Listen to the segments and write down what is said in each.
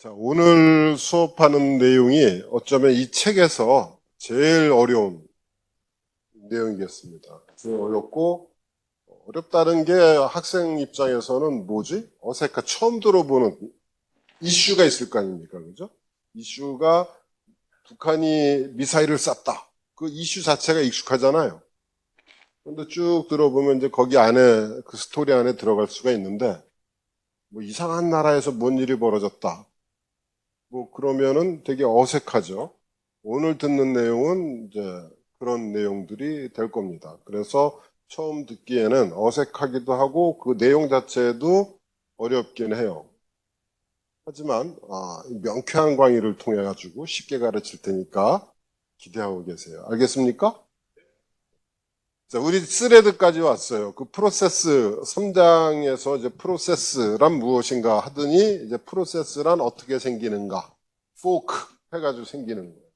자, 오늘 수업하는 내용이 어쩌면 이 책에서 제일 어려운 내용이겠습니다. 제일 어렵고, 어렵다는 게 학생 입장에서는 뭐지? 어색하, 처음 들어보는 이슈가 있을 거 아닙니까? 그죠? 이슈가 북한이 미사일을 쐈다. 그 이슈 자체가 익숙하잖아요. 근데 쭉 들어보면 이제 거기 안에, 그 스토리 안에 들어갈 수가 있는데, 뭐 이상한 나라에서 뭔 일이 벌어졌다. 뭐 그러면은 되게 어색하죠. 오늘 듣는 내용은 이제 그런 내용들이 될 겁니다. 그래서 처음 듣기에는 어색하기도 하고 그 내용 자체도 어렵긴 해요. 하지만 명쾌한 강의를 통해 가지고 쉽게 가르칠 테니까 기대하고 계세요. 알겠습니까? 자, 우리 스레드까지 왔어요. 그 프로세스 3장에서 이제 프로세스란 무엇인가 하더니 이제 프로세스란 어떻게 생기는가? 포크 해가지고 생기는 거예요.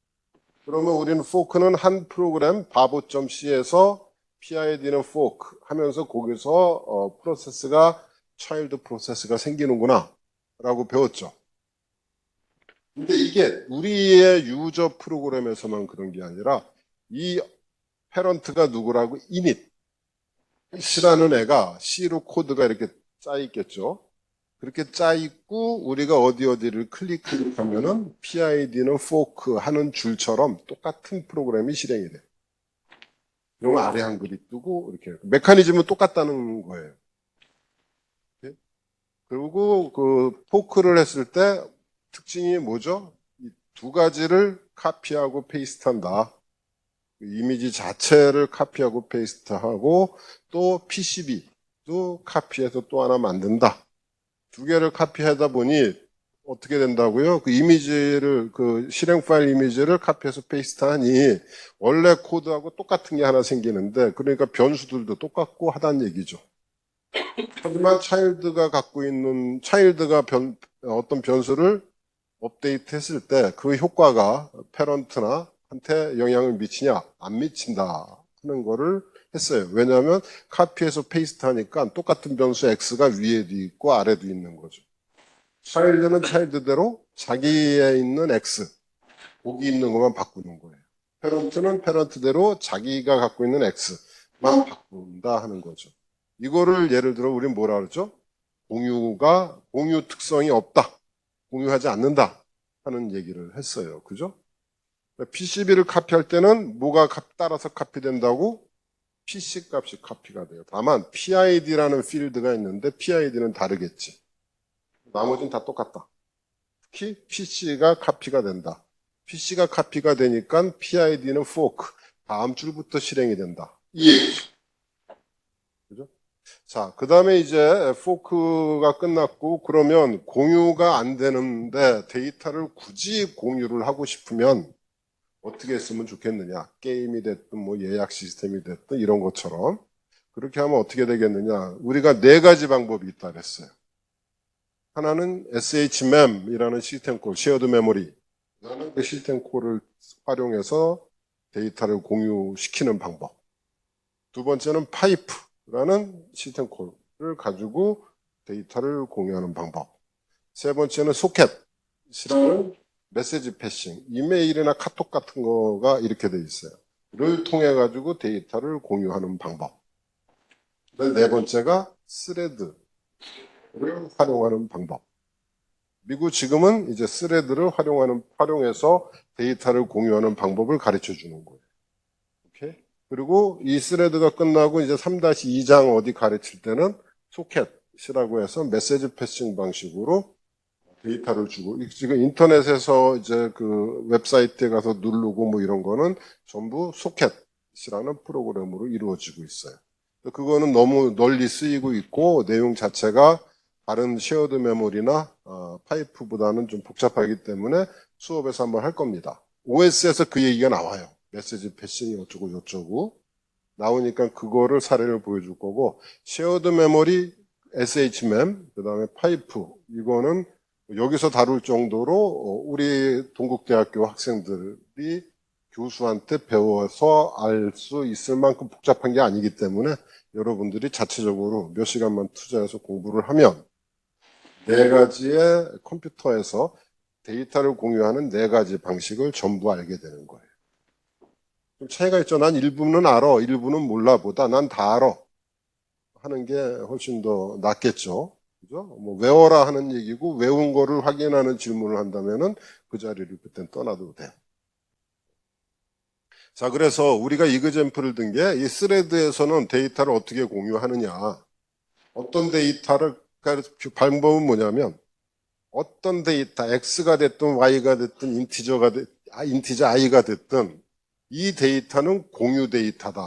그러면 우리는 포크는 한 프로그램 바보.c에서 PID는 포크 하면서 거기서 프로세스가 차일드 프로세스가 생기는구나 라고 배웠죠. 근데 이게 우리의 유저 프로그램에서만 그런 게 아니라 이 패런트가 누구라고 init C라는 애가 C로 코드가 이렇게 짜 있겠죠. 그렇게 짜 있고 우리가 어디를 클릭하면은 PID는 fork 하는 줄처럼 똑같은 프로그램이 실행이 돼. 이런 거 아래 한글이 뜨고 이렇게 메커니즘은 똑같다는 거예요. 그리고 그 포크를 했을 때 특징이 뭐죠? 이 두 가지를 카피하고 페이스트한다. 이미지 자체를 카피하고 페이스트하고 또 PCB도 카피해서 또 하나 만든다. 두 개를 카피하다 보니 어떻게 된다고요? 그 이미지를, 그 실행 파일 이미지를 카피해서 페이스트하니 원래 코드하고 똑같은 게 하나 생기는데 그러니까 변수들도 똑같고 하다는 얘기죠. 하지만 차일드가 어떤 변수를 업데이트 했을 때 그 효과가 패런트나 한테 영향을 미치냐? 안 미친다 하는 거를 했어요. 왜냐하면 카피해서 페이스트 하니까 똑같은 변수 X가 위에도 있고 아래도 있는 거죠. 차일드는 차일드대로 자기에 있는 X, 거기 있는 것만 바꾸는 거예요. 패런트는 패런트대로 자기가 갖고 있는 X만 바꾼다 하는 거죠. 이거를 예를 들어 우리는 뭐라 그러죠? 공유 특성이 없다. 공유하지 않는다 하는 얘기를 했어요. 그죠? PCB를 카피할 때는 뭐가 따라서 카피된다고? PC 값이 카피가 돼요. 다만 PID라는 필드가 있는데 PID는 다르겠지. 나머지는 다 똑같다. 특히 PC가 카피가 된다. PC가 카피가 되니까 PID는 fork, 다음 줄부터 실행이 된다. 이 얘기죠. 그죠? 자, 그 다음에 이제 포크가 끝났고 그러면 공유가 안 되는데 데이터를 굳이 공유를 하고 싶으면 어떻게 했으면 좋겠느냐. 게임이 됐든 뭐 예약 시스템이 됐든 이런 것처럼 그렇게 하면 어떻게 되겠느냐. 우리가 네 가지 방법이 있다 그랬어요. 하나는 SHMEM이라는 시스템 콜, 쉐어드 메모리. 그다음에 그 시스템 콜을 활용해서 데이터를 공유시키는 방법. 두 번째는 파이프라는 시스템 콜을 가지고 데이터를 공유하는 방법. 세 번째는 소켓이라는 메시지 패싱, 이메일이나 카톡 같은 거가 이렇게 돼 있어요. 를 통해 가지고 데이터를 공유하는 방법. 네 번째가 스레드를 활용하는 방법. 미국 지금은 이제 스레드를 활용해서 데이터를 공유하는 방법을 가르쳐 주는 거예요. 오케이? 그리고 이 스레드가 끝나고 이제 3-2장 어디 가르칠 때는 소켓이라고 해서 메시지 패싱 방식으로 데이터를 주고, 지금 인터넷에서 이제 그 웹사이트에 가서 누르고 뭐 이런 거는 전부 소켓이라는 프로그램으로 이루어지고 있어요. 그거는 너무 널리 쓰이고 있고 내용 자체가 다른 쉐어드 메모리나 파이프보다는 좀 복잡하기 때문에 수업에서 한번 할 겁니다. OS에서 그 얘기가 나와요. 메시지 패싱이 어쩌고 저쩌고 나오니까 그거를 사례를 보여줄 거고 쉐어드 메모리, SHMEM, 그 다음에 파이프 이거는 여기서 다룰 정도로 우리 동국대학교 학생들이 교수한테 배워서 알 수 있을 만큼 복잡한 게 아니기 때문에 여러분들이 자체적으로 몇 시간만 투자해서 공부를 하면 네 가지의 컴퓨터에서 데이터를 공유하는 네 가지 방식을 전부 알게 되는 거예요. 좀 차이가 있죠. 난 일부는 알아, 일부는 몰라 보다 난 다 알아 하는 게 훨씬 더 낫겠죠. 그죠? 뭐 외워라 하는 얘기고 외운 거를 확인하는 질문을 한다면은 그 자리를 그땐 떠나도 돼요. 자, 그래서 우리가 이그젬플을 든 게 이 스레드에서는 데이터를 어떻게 공유하느냐. 어떤 데이터를, 그러니까 그 방법은 뭐냐면 어떤 데이터, X가 됐든 Y가 됐든 인티저 I가 됐든 이 데이터는 공유 데이터다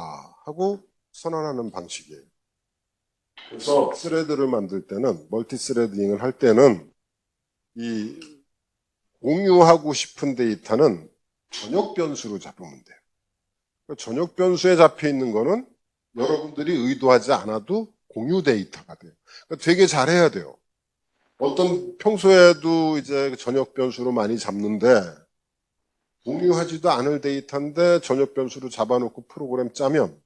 하고 선언하는 방식이에요. 그래서 스레드를 만들 때는, 멀티 스레딩을 할 때는 이 공유하고 싶은 데이터는 전역 변수로 잡으면 돼요. 전역 변수에 잡혀 있는 거는 여러분들이 의도하지 않아도 공유 데이터가 돼요. 그러니까 되게 잘해야 돼요. 어떤 평소에도 이제 전역 변수로 많이 잡는데 공유하지도 않을 데이터인데 전역 변수로 잡아놓고 프로그램 짜면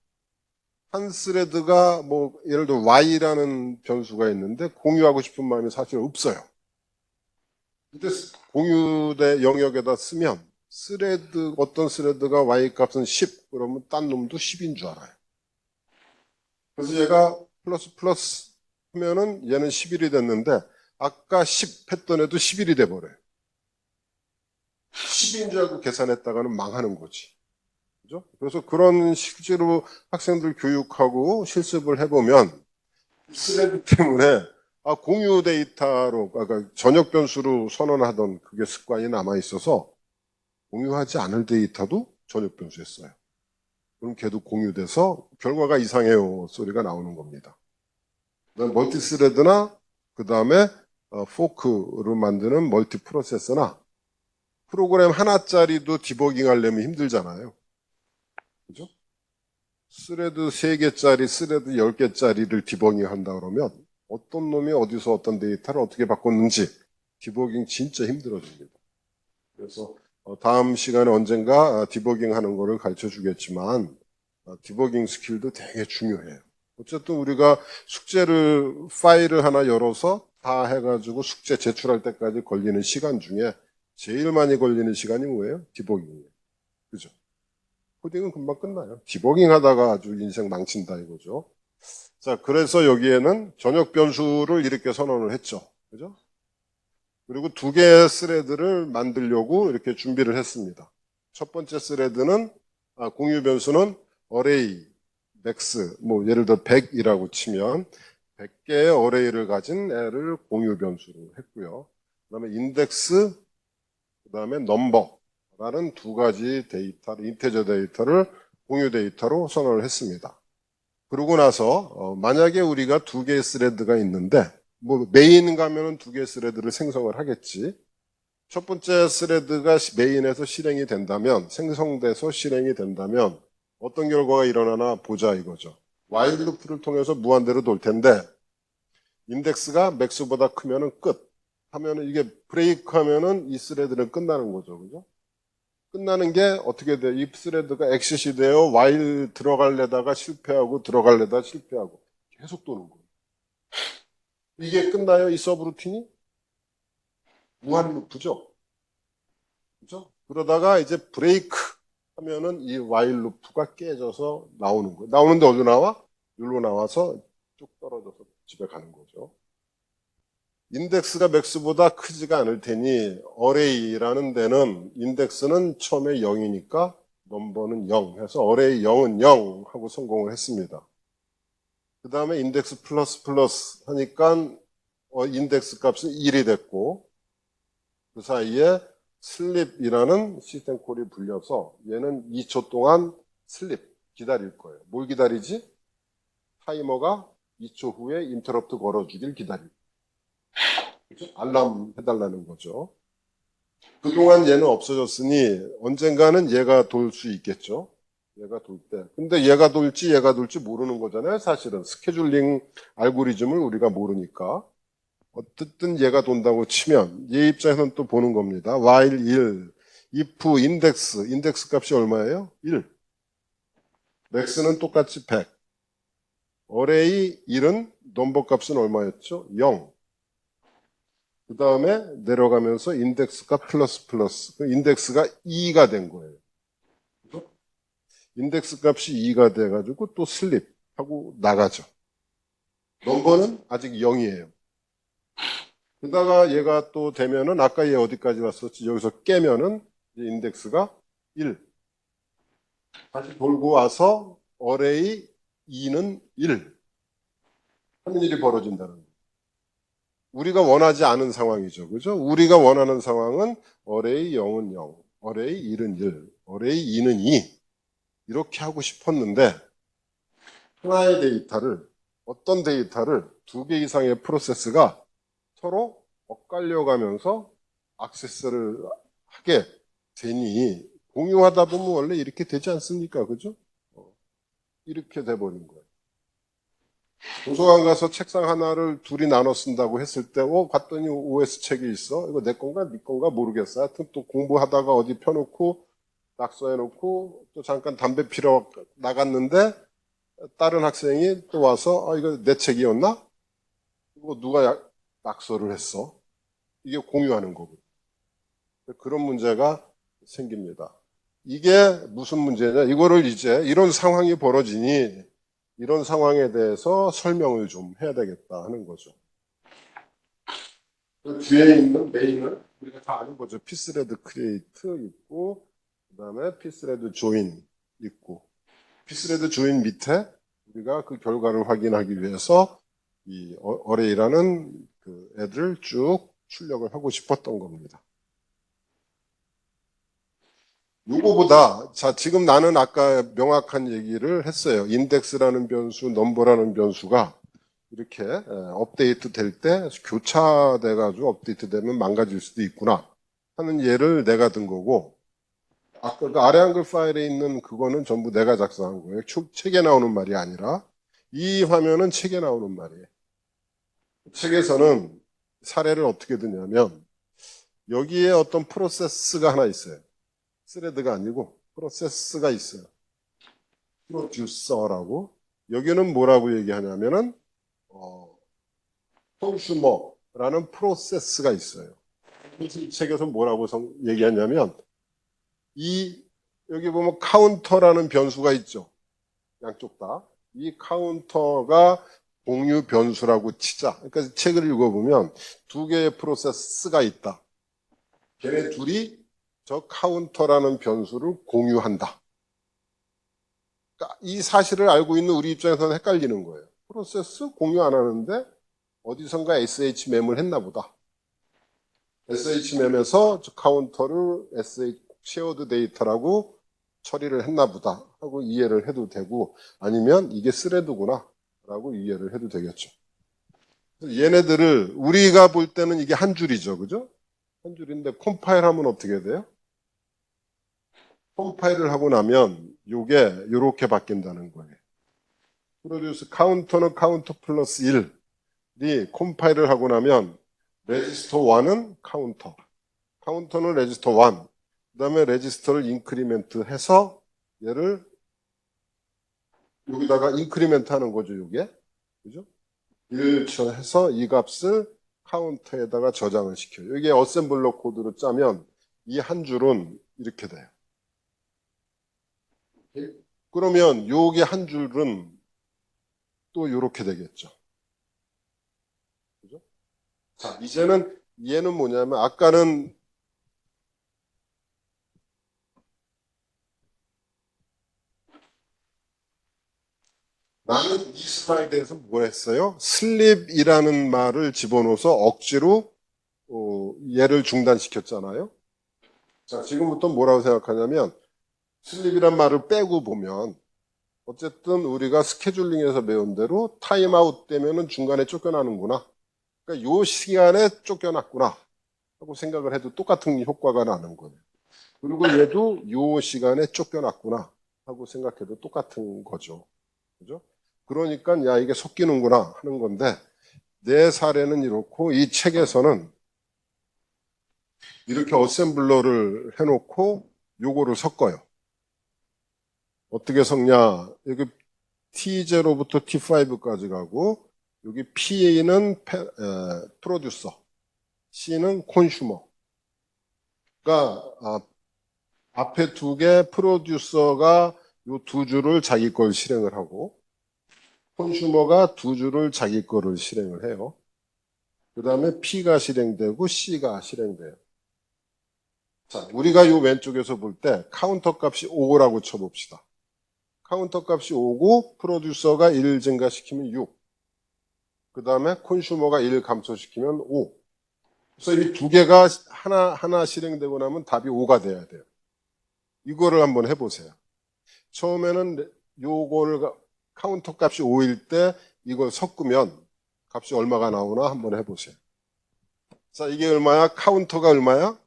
한 스레드가 뭐 예를 들어 Y라는 변수가 있는데 공유하고 싶은 마음이 사실 없어요. 근데 공유대 영역에다 쓰면 어떤 스레드가 Y 값은 10 그러면 딴 놈도 10인 줄 알아요. 그래서 얘가 플러스 하면은 얘는 11이 됐는데 아까 10 했던 애도 11이 돼버려요. 10인 줄 알고 계산했다가는 망하는 거지. 그죠? 그래서 그런 실제로 학생들 교육하고 실습을 해보면 스레드 때문에 공유 데이터로, 그러니까 전역 변수로 선언하던 그게 습관이 남아있어서 공유하지 않을 데이터도 전역 변수에 써요. 그럼 걔도 공유돼서 결과가 이상해요 소리가 나오는 겁니다. 멀티 스레드나 그 다음에 포크로 만드는 멀티 프로세서나 프로그램 하나짜리도 디버깅 하려면 힘들잖아요. 그죠? 스레드 3개짜리, 스레드 10개짜리를 디버깅 한다 그러면 어떤 놈이 어디서 어떤 데이터를 어떻게 바꿨는지 디버깅 진짜 힘들어집니다. 그래서 다음 시간에 언젠가 디버깅 하는 거를 가르쳐 주겠지만 디버깅 스킬도 되게 중요해요. 어쨌든 우리가 숙제를 파일을 하나 열어서 다 해가지고 숙제 제출할 때까지 걸리는 시간 중에 제일 많이 걸리는 시간이 뭐예요? 디버깅이에요. 그죠? 코딩은 금방 끝나요. 디버깅 하다가 아주 인생 망친다 이거죠. 자, 그래서 여기에는 전역 변수를 이렇게 선언을 했죠. 그죠? 그리고 두 개의 스레드를 만들려고 이렇게 준비를 했습니다. 첫 번째 스레드는 공유 변수는 어레이, 맥스, 뭐 예를 들어 100이라고 치면 100개의 어레이를 가진 애를 공유 변수로 했고요. 그다음에 인덱스, 그다음에 넘버라는 두 가지 인테저 데이터를 공유 데이터로 선언을 했습니다. 그러고 나서 만약에 우리가 두 개의 스레드가 있는데 뭐 메인 가면은 두 개의 스레드를 생성을 하겠지. 첫 번째 스레드가 메인에서 실행이 된다면, 생성돼서 실행이 된다면 어떤 결과가 일어나나 보자 이거죠. while 루프를 통해서 무한대로 돌 텐데 인덱스가 맥스보다 크면은 끝 하면은 이게 브레이크 하면은 이 스레드는 끝나는 거죠. 그죠? 끝나는 게 어떻게 돼? 이 스레드가 엑시시 돼요. while 들어갈래다가 실패하고 들어갈래다 실패하고 계속 도는 거예요. 이게 끝나요? 이 서브루틴이? 무한 루프죠. 그죠? 그러다가 이제 브레이크 하면은 이 while 루프가 깨져서 나오는 거예요. 나오는데 어디로 나와? 여기로 나와서 쭉 떨어져서 집에 가는 거죠. 인덱스가 맥스보다 크지가 않을 테니 어레이라는 데는 인덱스는 처음에 0이니까 넘버는 0 해서 어레이 0은 0 하고 성공을 했습니다. 그 다음에 인덱스 플러스 하니까 인덱스 값은 1이 됐고 그 사이에 슬립이라는 시스템 콜이 불려서 얘는 2초 동안 슬립 기다릴 거예요. 뭘 기다리지? 타이머가 2초 후에 인터럽트 걸어주길 기다릴 거예요. 알람 해달라는 거죠. 그동안 얘는 없어졌으니 언젠가는 얘가 돌 수 있겠죠. 얘가 돌 때. 근데 얘가 돌지 모르는 거잖아요. 사실은 스케줄링 알고리즘을 우리가 모르니까. 어쨌든 얘가 돈다고 치면 얘 입장에서는 또 보는 겁니다. while 1, if 인덱스 값이 얼마예요? 1. max는 똑같이 100. array 1은 넘버 값은 얼마였죠? 0. 그 다음에 내려가면서 인덱스가 플러스 플러스. 그 인덱스가 2가 된 거예요. 그죠? 인덱스 값이 2가 돼가지고 또 슬립하고 나가죠. 넘버는 아직 0이에요. 그러다가 얘가 또 되면은 아까 얘 어디까지 왔었지? 여기서 깨면은 인덱스가 1. 다시 돌고 와서 어레이 2는 1 하는 일이 벌어진다는 거예요. 우리가 원하지 않은 상황이죠. 그죠? 우리가 원하는 상황은 어레이 0은 0, 어레이 1은 1, 어레이 2는 2 이렇게 하고 싶었는데 하나의 데이터를 어떤 데이터를 두 개 이상의 프로세스가 서로 엇갈려 가면서 액세스를 하게 되니 공유하다 보면 원래 이렇게 되지 않습니까? 그죠? 이렇게 돼버린 거예요. 도서관 가서 책상 하나를 둘이 나눠 쓴다고 했을 때, 봤더니 OS 책이 있어. 이거 내 건가, 네 건가 모르겠어. 하여튼 또 공부하다가 어디 펴놓고, 낙서해놓고, 또 잠깐 담배 피러 나갔는데, 다른 학생이 또 와서, 이거 내 책이었나? 이거 누가 낙서를 했어? 이게 공유하는 거거든요. 그런 문제가 생깁니다. 이게 무슨 문제냐? 이거를 이제 이런 상황이 벌어지니 이런 상황에 대해서 설명을 좀 해야 되겠다 하는 거죠. 그 뒤에 있는 메인은 우리가 다 아는 거죠. 피스레드 크리에이트 있고, 그 다음에 피스레드 조인 있고, 피스레드 조인 밑에 우리가 그 결과를 확인하기 위해서 이 어레이라는 그 애들을 쭉 출력을 하고 싶었던 겁니다. 요거보다, 자, 지금 나는 아까 명확한 얘기를 했어요. 인덱스라는 변수, 넘버라는 변수가 이렇게 업데이트 될 때 교차돼가지고 업데이트 되면 망가질 수도 있구나 하는 예를 내가 든 거고, 아까 그 아래 한글 파일에 있는 그거는 전부 내가 작성한 거예요. 책에 나오는 말이 아니라 이 화면은 책에 나오는 말이에요. 책에서는 사례를 어떻게 드냐면 여기에 어떤 프로세스가 하나 있어요. 스레드가 아니고 프로세스가 있어요. 프로듀서라고. 여기는 뭐라고 얘기하냐면은 컨슈머라는 프로세스가 있어요. 이 책에서 뭐라고 얘기하냐면 여기 보면 카운터라는 변수가 있죠. 양쪽 다. 이 카운터가 공유 변수라고 치자. 그러니까 책을 읽어보면 두 개의 프로세스가 있다. 걔네 둘이 저 카운터라는 변수를 공유한다. 그러니까 이 사실을 알고 있는 우리 입장에서는 헷갈리는 거예요. 프로세스 공유 안 하는데 어디선가 SHMem을 했나 보다. SHMem에서 저 카운터를 쉐어드 데이터라고 처리를 했나 보다 하고 이해를 해도 되고, 아니면 이게 스레드구나 라고 이해를 해도 되겠죠. 얘네들을 우리가 볼 때는 이게 한 줄이죠. 그죠? 한 줄인데 컴파일 하면 어떻게 돼요? 컴파일을 하고 나면 요게 요렇게 바뀐다는 거예요. 프로듀스 카운터는 카운터 플러스 1이 컴파일을 하고 나면 레지스터 1은 카운터, 카운터는 레지스터 1, 그 다음에 레지스터를 인크리멘트 해서 얘를 여기다가 인크리멘트 하는 거죠. 요게 그죠? 1초 해서 이 값을 카운터에다가 저장을 시켜요. 이게 어셈블러 코드로 짜면 이 한 줄은 이렇게 돼요. 그러면 요게 한 줄은 또 이렇게 되겠죠. 그죠? 자, 이제는 얘는 뭐냐면 아까는 나는 이 슬라이드에서 뭘 했어요? 슬립이라는 말을 집어넣어서 억지로 얘를 중단시켰잖아요. 자, 지금부터 뭐라고 생각하냐면 슬립이란 말을 빼고 보면 어쨌든 우리가 스케줄링에서 배운 대로 타임아웃 되면은 중간에 쫓겨나는구나. 그러니까 요 시간에 쫓겨났구나 하고 생각을 해도 똑같은 효과가 나는 거예요. 그리고 얘도 요 시간에 쫓겨났구나 하고 생각해도 똑같은 거죠. 그죠? 그러니까 야 이게 섞이는구나 하는 건데 내 사례는 이렇고 이 책에서는 이렇게 어셈블러를 해놓고 요거를 섞어요. 어떻게 섞냐? 여기 T0부터 T5까지 가고 여기 P는 프로듀서, C는 콘슈머. 그러니까 앞에 두 개 프로듀서가 요 두 줄을 자기 걸 실행을 하고 콘슈머가 두 줄을 자기 거를 실행을 해요. 그 다음에 P가 실행되고 C가 실행돼요. 자, 우리가 요 왼쪽에서 볼 때 카운터 값이 5라고 쳐봅시다. 카운터 값이 5고 프로듀서가 1 증가시키면 6. 그 다음에 콘슈머가 1 감소시키면 5. 그래서 이 두 개가 하나 실행되고 나면 답이 5가 돼야 돼요. 이거를 한번 해보세요. 처음에는 요거를 카운터 값이 5일 때 이걸 섞으면 값이 얼마가 나오나 한번 해보세요. 자, 이게 얼마야? 카운터가 얼마야?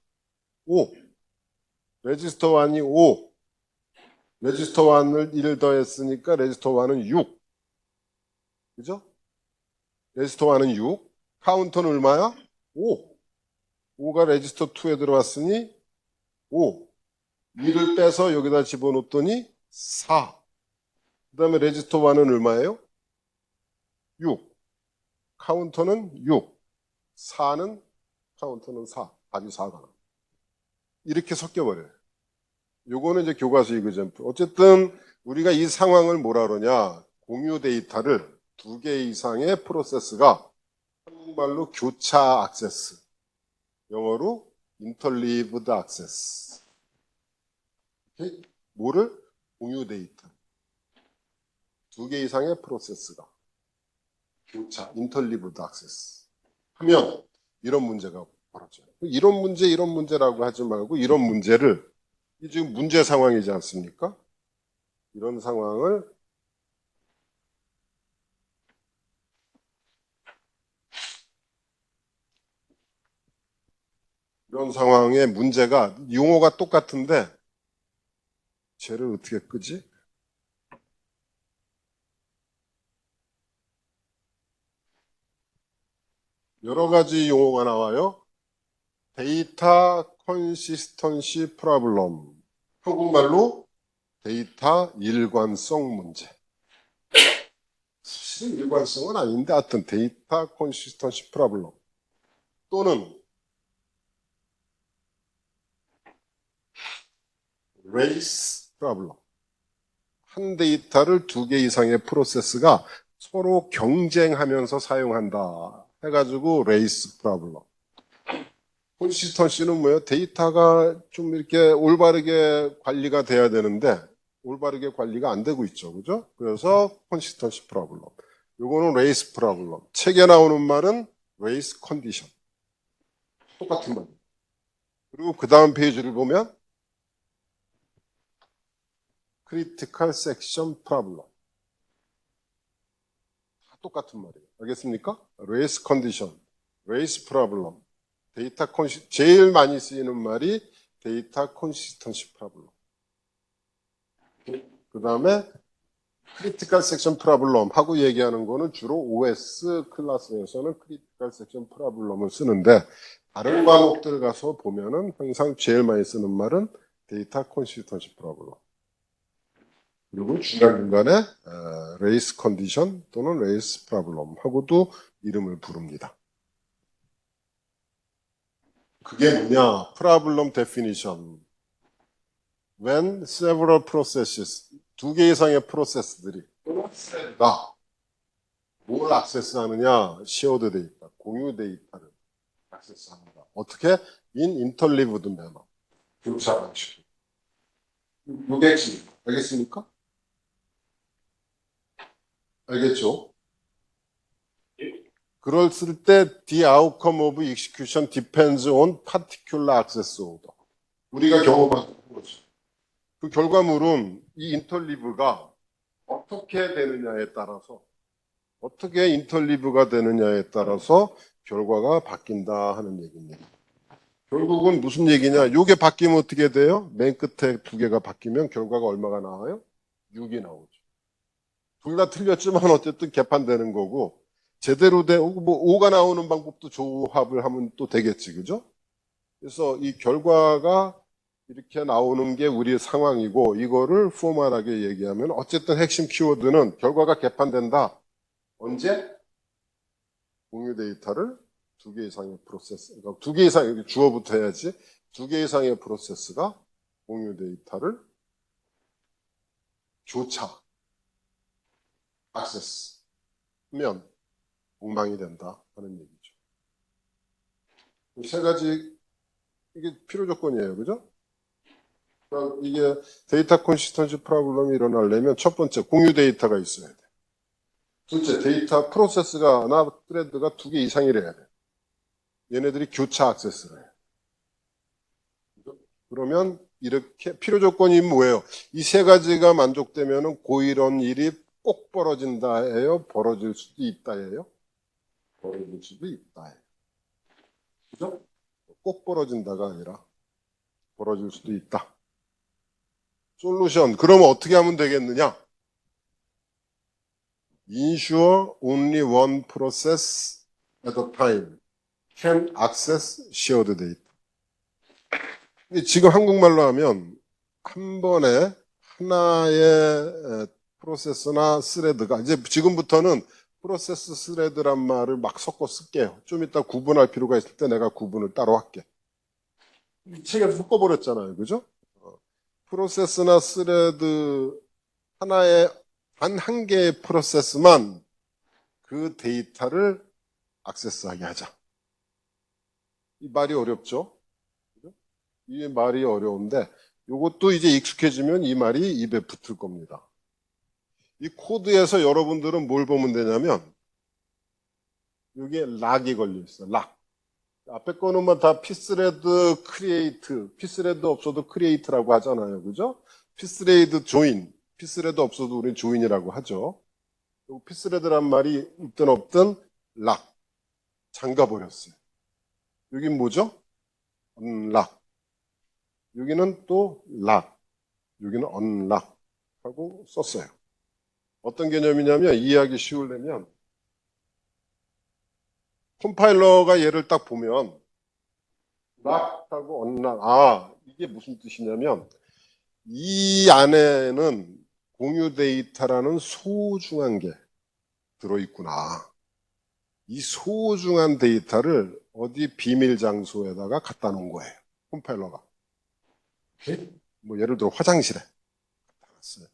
5. 레지스터 1이 5. 레지스터 1을 1 더했으니까 레지스터 1은 6. 그죠? 레지스터 1은 6. 카운터는 얼마야? 5. 5가 레지스터 2에 들어왔으니 5. 2를 빼서 여기다 집어넣었더니 4. 그 다음에 레지스터 1은 얼마예요? 6. 카운터는 6. 4는 카운터는 4. 답이 4가 나와요. 이렇게 섞여버려요. 요거는 이제 교과서 이그젠플. 어쨌든 우리가 이 상황을 뭐라 그러냐. 공유 데이터를 두 개 이상의 프로세스가 한국말로 교차 액세스, 영어로 interleaved access. 뭐를? 공유 데이터. 두 개 이상의 프로세스가 교차, interleaved access 하면 이런 문제가 벌어져요. 이런 문제라고 하지 말고 이런 문제를, 이 지금 문제 상황이지 않습니까? 이런 상황을 이런 상황의 문제가 용어가 똑같은데 쟤를 어떻게 끄지? 여러 가지 용어가 나와요. 데이터 컨시스턴시 프로블럼. 한국말로 데이터 일관성 문제. 사실 일관성은 아닌데 하여튼 데이터 컨시스턴시 프로블럼. 또는 레이스 프로블럼. 한 데이터를 두 개 이상의 프로세스가 서로 경쟁하면서 사용한다 해가지고 레이스 프로블럼. 컨시스턴시는 뭐예요? 데이터가 좀 이렇게 올바르게 관리가 돼야 되는데 올바르게 관리가 안 되고 있죠. 그죠? 그래서 컨시스턴시 프로블럼. 요거는 레이스 프로블럼. 책에 나오는 말은 레이스 컨디션. 똑같은 말이에요. 그리고 그 다음 페이지를 보면 크리티컬 섹션 프로블럼. 다 똑같은 말이에요. 알겠습니까? 레이스 컨디션, 레이스 프로블럼. 제일 많이 쓰이는 말이 데이터 컨시스턴시 프로블럼. 그 다음에 크리티컬 섹션 프로블럼 하고 얘기하는 거는 주로 OS 클래스에서는 크리티컬 섹션 프로블럼을 쓰는데 다른 과목들 가서 보면은 항상 제일 많이 쓰는 말은 데이터 컨시스턴시 프로블럼. 그리고 중간중간에 레이스 컨디션 또는 레이스 프로블럼 하고도 이름을 부릅니다. 그게 뭐냐? 프로블럼 데피니션. When several processes, 두 개 이상의 프로세스들이 나 뭘 액세스하느냐? 시어드 데이터, 공유 데이터를 액세스합니다. 어떻게? In interleaved manner. 교차 방식. 이게 알겠습니까? 알겠죠? 그랬을 때 the outcome of execution depends on particular access order. 우리가 경험한 거죠. 그 결과물은 이 인터리브가 어떻게 되느냐에 따라서 어떻게 인터리브가 되느냐에 따라서 결과가 바뀐다 하는 얘기입니다. 결국은 무슨 얘기냐? 요게 바뀌면 어떻게 돼요? 맨 끝에 두 개가 바뀌면 결과가 얼마가 나와요? 6이 나오죠. 둘 다 틀렸지만 어쨌든 개판되는 거고 제대로 뭐 5가 나오는 방법도 조합을 하면 또 되겠지. 그죠? 그래서 이 결과가 이렇게 나오는 게 우리의 상황이고 이거를 포멀하게 얘기하면 어쨌든 핵심 키워드는 결과가 개판된다. 언제? 공유 데이터를 두 개 이상의 프로세스, 그러니까 두 개 이상, 주어부터 해야지. 두 개 이상의 프로세스가 공유 데이터를 교차, 액세스 하면 엉망이 된다 하는 얘기죠. 세 가지, 이게 필요 조건이에요. 그죠? 그러니까 이게 데이터 컨시스턴시 프로블럼이 일어나려면 첫 번째, 공유 데이터가 있어야 돼. 둘째, 데이터 프로세스가 하나, 스레드가 두 개 이상이래야 돼. 얘네들이 교차 액세스를 해. 그러면 이렇게 필요 조건이 뭐예요? 이 세 가지가 만족되면은 고이런 일이 꼭 벌어진다예요? 벌어질 수도 있다예요? 벌어질 수도 있다예요. 그죠? 꼭 벌어진다가 아니라 벌어질 수도 있다. 솔루션. 그러면 어떻게 하면 되겠느냐? Ensure only one process at a time can access shared data. 근데 지금 한국말로 하면 한 번에 하나의 프로세스나 스레드가 이제 지금부터는 프로세스 스레드란 말을 막 섞어 쓸게요. 좀 이따 구분할 필요가 있을 때 내가 구분을 따로 할게. 이 책에서 섞어버렸잖아요. 그죠? 프로세스나 스레드 하나의 단 한 개의 프로세스만 그 데이터를 액세스하게 하자. 이 말이 어렵죠? 이 말이 어려운데 이것도 이제 익숙해지면 이 말이 입에 붙을 겁니다. 이 코드에서 여러분들은 뭘 보면 되냐면 여기에 락이 걸려 있어. 락. 앞에 거는 뭐 다 피스레드 크리에이트, 피스레드 없어도 크리에이트라고 하잖아요. 그죠? 피스레드 조인, 피스레드 없어도 우리는 조인이라고 하죠. 피스레드란 말이 있든 없든 락. 잠가버렸어요. 여긴 뭐죠? 락. 여기는 또 락. 여기는 언락 하고 썼어요. 어떤 개념이냐면 이해하기 쉬우려면 컴파일러가 얘를 딱 보면 락하고 언락, 이게 무슨 뜻이냐면 이 안에는 공유 데이터라는 소중한 게 들어있구나. 이 소중한 데이터를 어디 비밀 장소에다가 갖다 놓은 거예요. 컴파일러가. 뭐 예를 들어 화장실에 갖다 놨어요.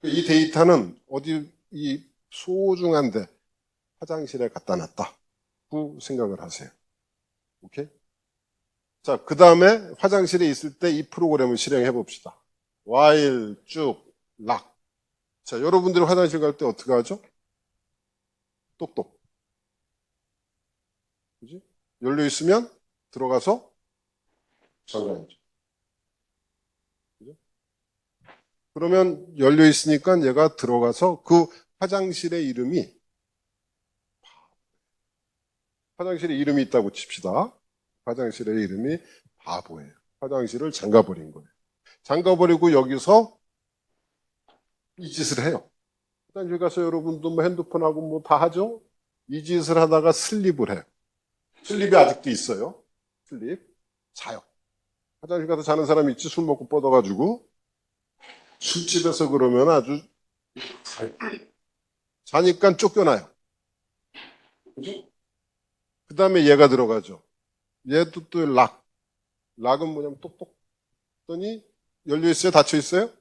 이 데이터는 어디 이 소중한데 화장실에 갖다 놨다고 생각을 하세요. 오케이? 자, 그 다음에 화장실에 있을 때 이 프로그램을 실행해 봅시다. while 쭉 lock. 자, 여러분들이 화장실 갈 때 어떻게 하죠? 똑똑. 그지? 열려 있으면 들어가서 잠가야죠. 그죠? 그러면 열려 있으니까 얘가 들어가서 그 화장실의 이름이 있다고 칩시다. 화장실의 이름이 바보예요. 화장실을 잠가버린 거예요. 잠가버리고 여기서 이 짓을 해요. 화장실 가서 여러분도 뭐 핸드폰하고 뭐 다 하죠? 이 짓을 하다가 슬립을 해요. 슬립이 아직도 있어요. 슬립. 자요. 화장실 가서 자는 사람이 있지, 술 먹고 뻗어가지고. 술집에서 그러면 아주 자니까 쫓겨나요. 그죠? 그 다음에 얘가 들어가죠. 얘도 또 락. 락은 뭐냐면 똑똑. 했더니 열려 있어요? 닫혀 있어요?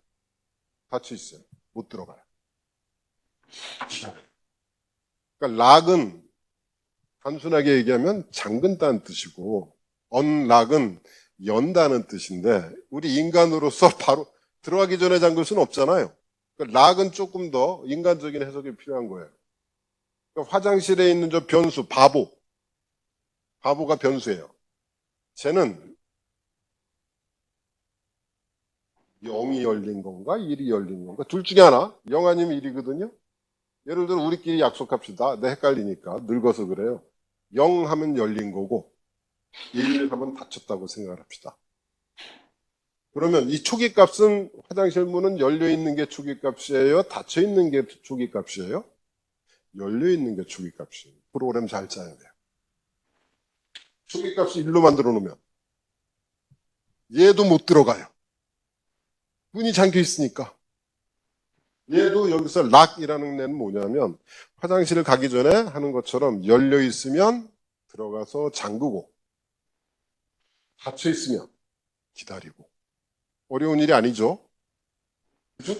닫혀 있어요. 못 들어가요. 그러니까 락은 단순하게 얘기하면 잠근다는 뜻이고 언락은 연다는 뜻인데 우리 인간으로서 바로 들어가기 전에 잠글 수는 없잖아요. 그러니까 락은 조금 더 인간적인 해석이 필요한 거예요. 그러니까 화장실에 있는 저 변수 바보가 변수예요. 쟤는 0이 열린 건가 1이 열린 건가 둘 중에 하나 0 아니면 1이거든요. 예를 들어 우리끼리 약속합시다. 내 헷갈리니까 늙어서 그래요. 0 하면 열린 거고 1 하면 닫혔다고 생각을 합시다. 그러면 이 초기값은 화장실 문은 열려있는 게 초기값이에요? 닫혀있는 게 초기값이에요? 열려있는 게 초기값이에요. 프로그램 잘 짜야 돼요. 초기값을 1로 만들어 놓으면 얘도 못 들어가요. 문이 잠겨 있으니까. 얘도 여기서 락이라는 애는 뭐냐면 화장실을 가기 전에 하는 것처럼 열려 있으면 들어가서 잠그고 닫혀 있으면 기다리고. 어려운 일이 아니죠. 그죠?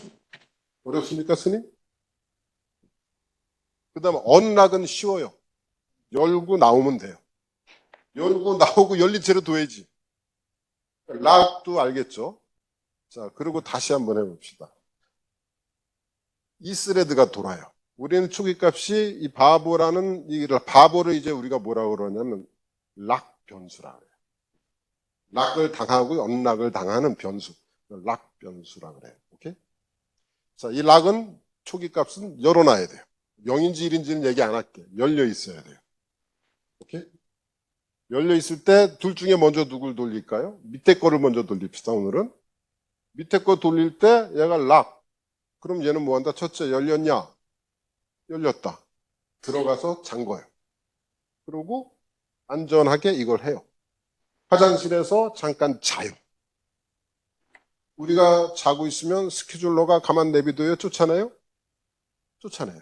어렵습니까, 스님? 그 다음에 언락은 쉬워요. 열고 나오면 돼요. 열고 나오고 열린 채로 둬야지. 락도 알겠죠? 자, 그리고 다시 한번 해봅시다. 이 스레드가 돌아요. 우리는 초기값이 이 바보라는 이 바보를 이제 우리가 뭐라고 그러냐면 락 변수라 그래요. 락을 당하고 언락을 당하는 변수. 락 변수라 그래요. 오케이? 자, 이 락은 초기값은 열어놔야 돼요. 0인지 1인지는 얘기 안 할게. 열려 있어야 돼요. 오케이? 열려 있을 때 둘 중에 먼저 누굴 돌릴까요? 밑에 거를 먼저 돌립시다, 오늘은. 밑에 거 돌릴 때 얘가 락. 그럼 얘는 뭐 한다? 첫째, 열렸냐? 열렸다. 들어가서 잠궈요. 그리고 안전하게 이걸 해요. 화장실에서 잠깐 자요. 우리가 자고 있으면 스케줄러가 가만 내비둬요? 쫓아내요? 쫓아내요.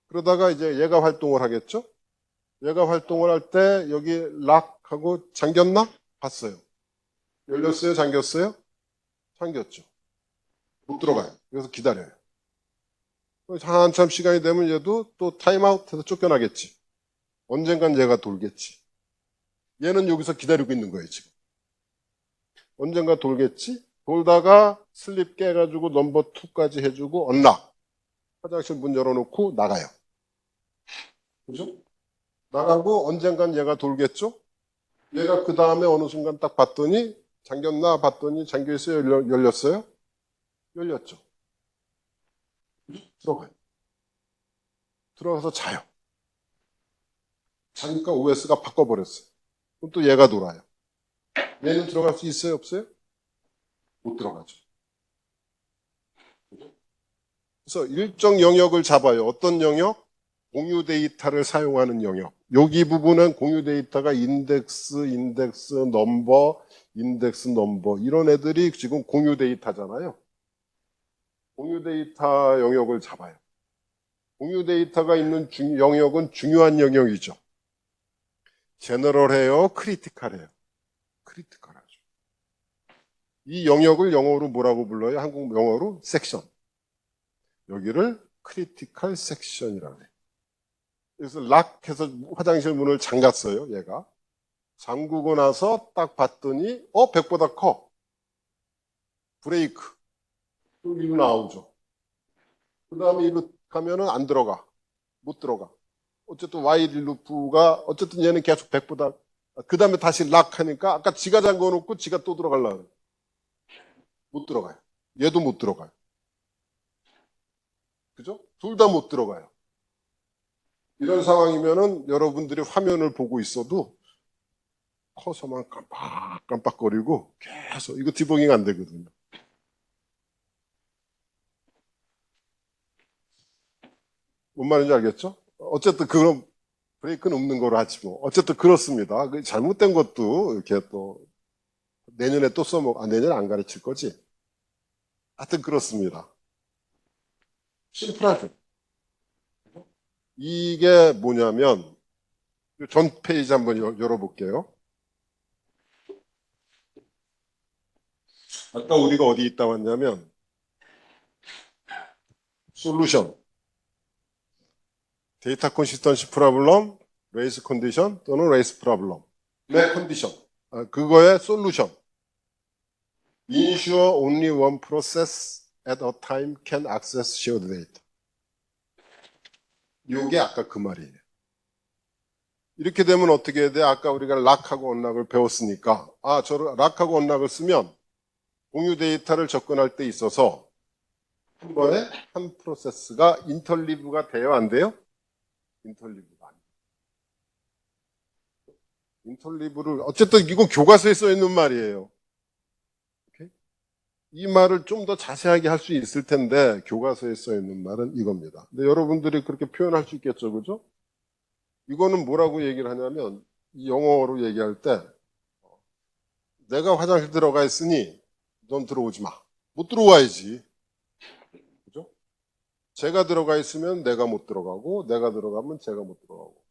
그러다가 이제 얘가 활동을 하겠죠? 얘가 활동을 할 때 여기 락하고 잠겼나? 봤어요. 열렸어요? 잠겼어요? 잠겼죠. 못 들어가요. 그래서 기다려요. 한참 시간이 되면 얘도 또 타임아웃해서 쫓겨나겠지. 언젠간 얘가 돌겠지. 얘는 여기서 기다리고 있는 거예요, 지금. 언젠가 돌겠지? 돌다가 슬립 깨가지고 넘버 2까지 해주고 언락. 화장실 문 열어놓고 나가요. 그죠? 나가고 언젠간 얘가 돌겠죠? 얘가 그 다음에 어느 순간 딱 봤더니 잠겼나 봤더니 잠겨있어요? 열렸어요? 열렸죠. 들어가요. 들어가서 자요. 자니까 OS가 바꿔버렸어요. 그럼 또 얘가 돌아요. 얘는 들어갈 수 있어요? 없어요? 못 들어가죠. 그래서 일정 영역을 잡아요. 어떤 영역? 공유 데이터를 사용하는 영역. 여기 부분은 공유 데이터가 인덱스, 인덱스 넘버 이런 애들이 지금 공유 데이터잖아요. 공유 데이터 영역을 잡아요. 공유 데이터가 있는 영역은 중요한 영역이죠. 제너럴해요, 크리티컬해요. 크리티컬하죠. 이 영역을 영어로 뭐라고 불러요? 한국 영어로 섹션. 여기를 크리티컬 섹션이라고 해요. 그래서 락해서 화장실 문을 잠갔어요, 얘가. 잠그고 나서 딱 봤더니, 100보다 커. 브레이크. 또 이로 나오죠. 그 다음에 이로 가면은 안 들어가. 못 들어가. 어쨌든 와일 루프가, 어쨌든 얘는 계속 100보다, 그 다음에 다시 락 하니까, 아까 지가 잠궈 놓고 지가 또 들어가려고. 못 들어가요. 얘도 못 들어가요. 그죠? 둘 다 못 들어가요. 이런 상황이면은 여러분들이 화면을 보고 있어도 커서만 깜빡깜빡거리고 계속 이거 디버깅 안 되거든요. 뭔 말인지 알겠죠? 어쨌든 그런 브레이크는 없는 거로 하지 뭐. 어쨌든 그렇습니다. 잘못된 것도 이렇게 또 내년에 또 내년에 안 가르칠 거지. 하여튼 그렇습니다. 심플하죠. 이게 뭐냐면 전 페이지 한번 열어볼게요. 아까 우리가 어디 있다 왔냐면 솔루션, 데이터 컨시스턴시 프로블럼, 레이스 컨디션 또는 레이스 프로블럼, 내 컨디션, 그거의 솔루션. Ensure only one process at a time can access shared data. 이게 아까 그 말이에요. 이렇게 되면 어떻게 해야 돼? 아까 우리가 락하고 언락을 배웠으니까 저 락하고 언락을 쓰면 공유 데이터를 접근할 때 있어서 한 번에 한 프로세스가 인터리브가 돼요? 안 돼요? 인터리브가 안 돼요. 인터리브를 어쨌든 이건 교과서에 써 있는 말이에요. 오케이? 이 말을 좀 더 자세하게 할 수 있을 텐데 교과서에 써 있는 말은 이겁니다. 근데 여러분들이 그렇게 표현할 수 있겠죠, 그죠? 이거는 뭐라고 얘기를 하냐면 영어로 얘기할 때 내가 화장실 들어가 있으니 넌 들어오지 마. 못 들어와야지. 그죠? 제가 들어가 있으면 내가 못 들어가고, 내가 들어가면 제가 못 들어가고.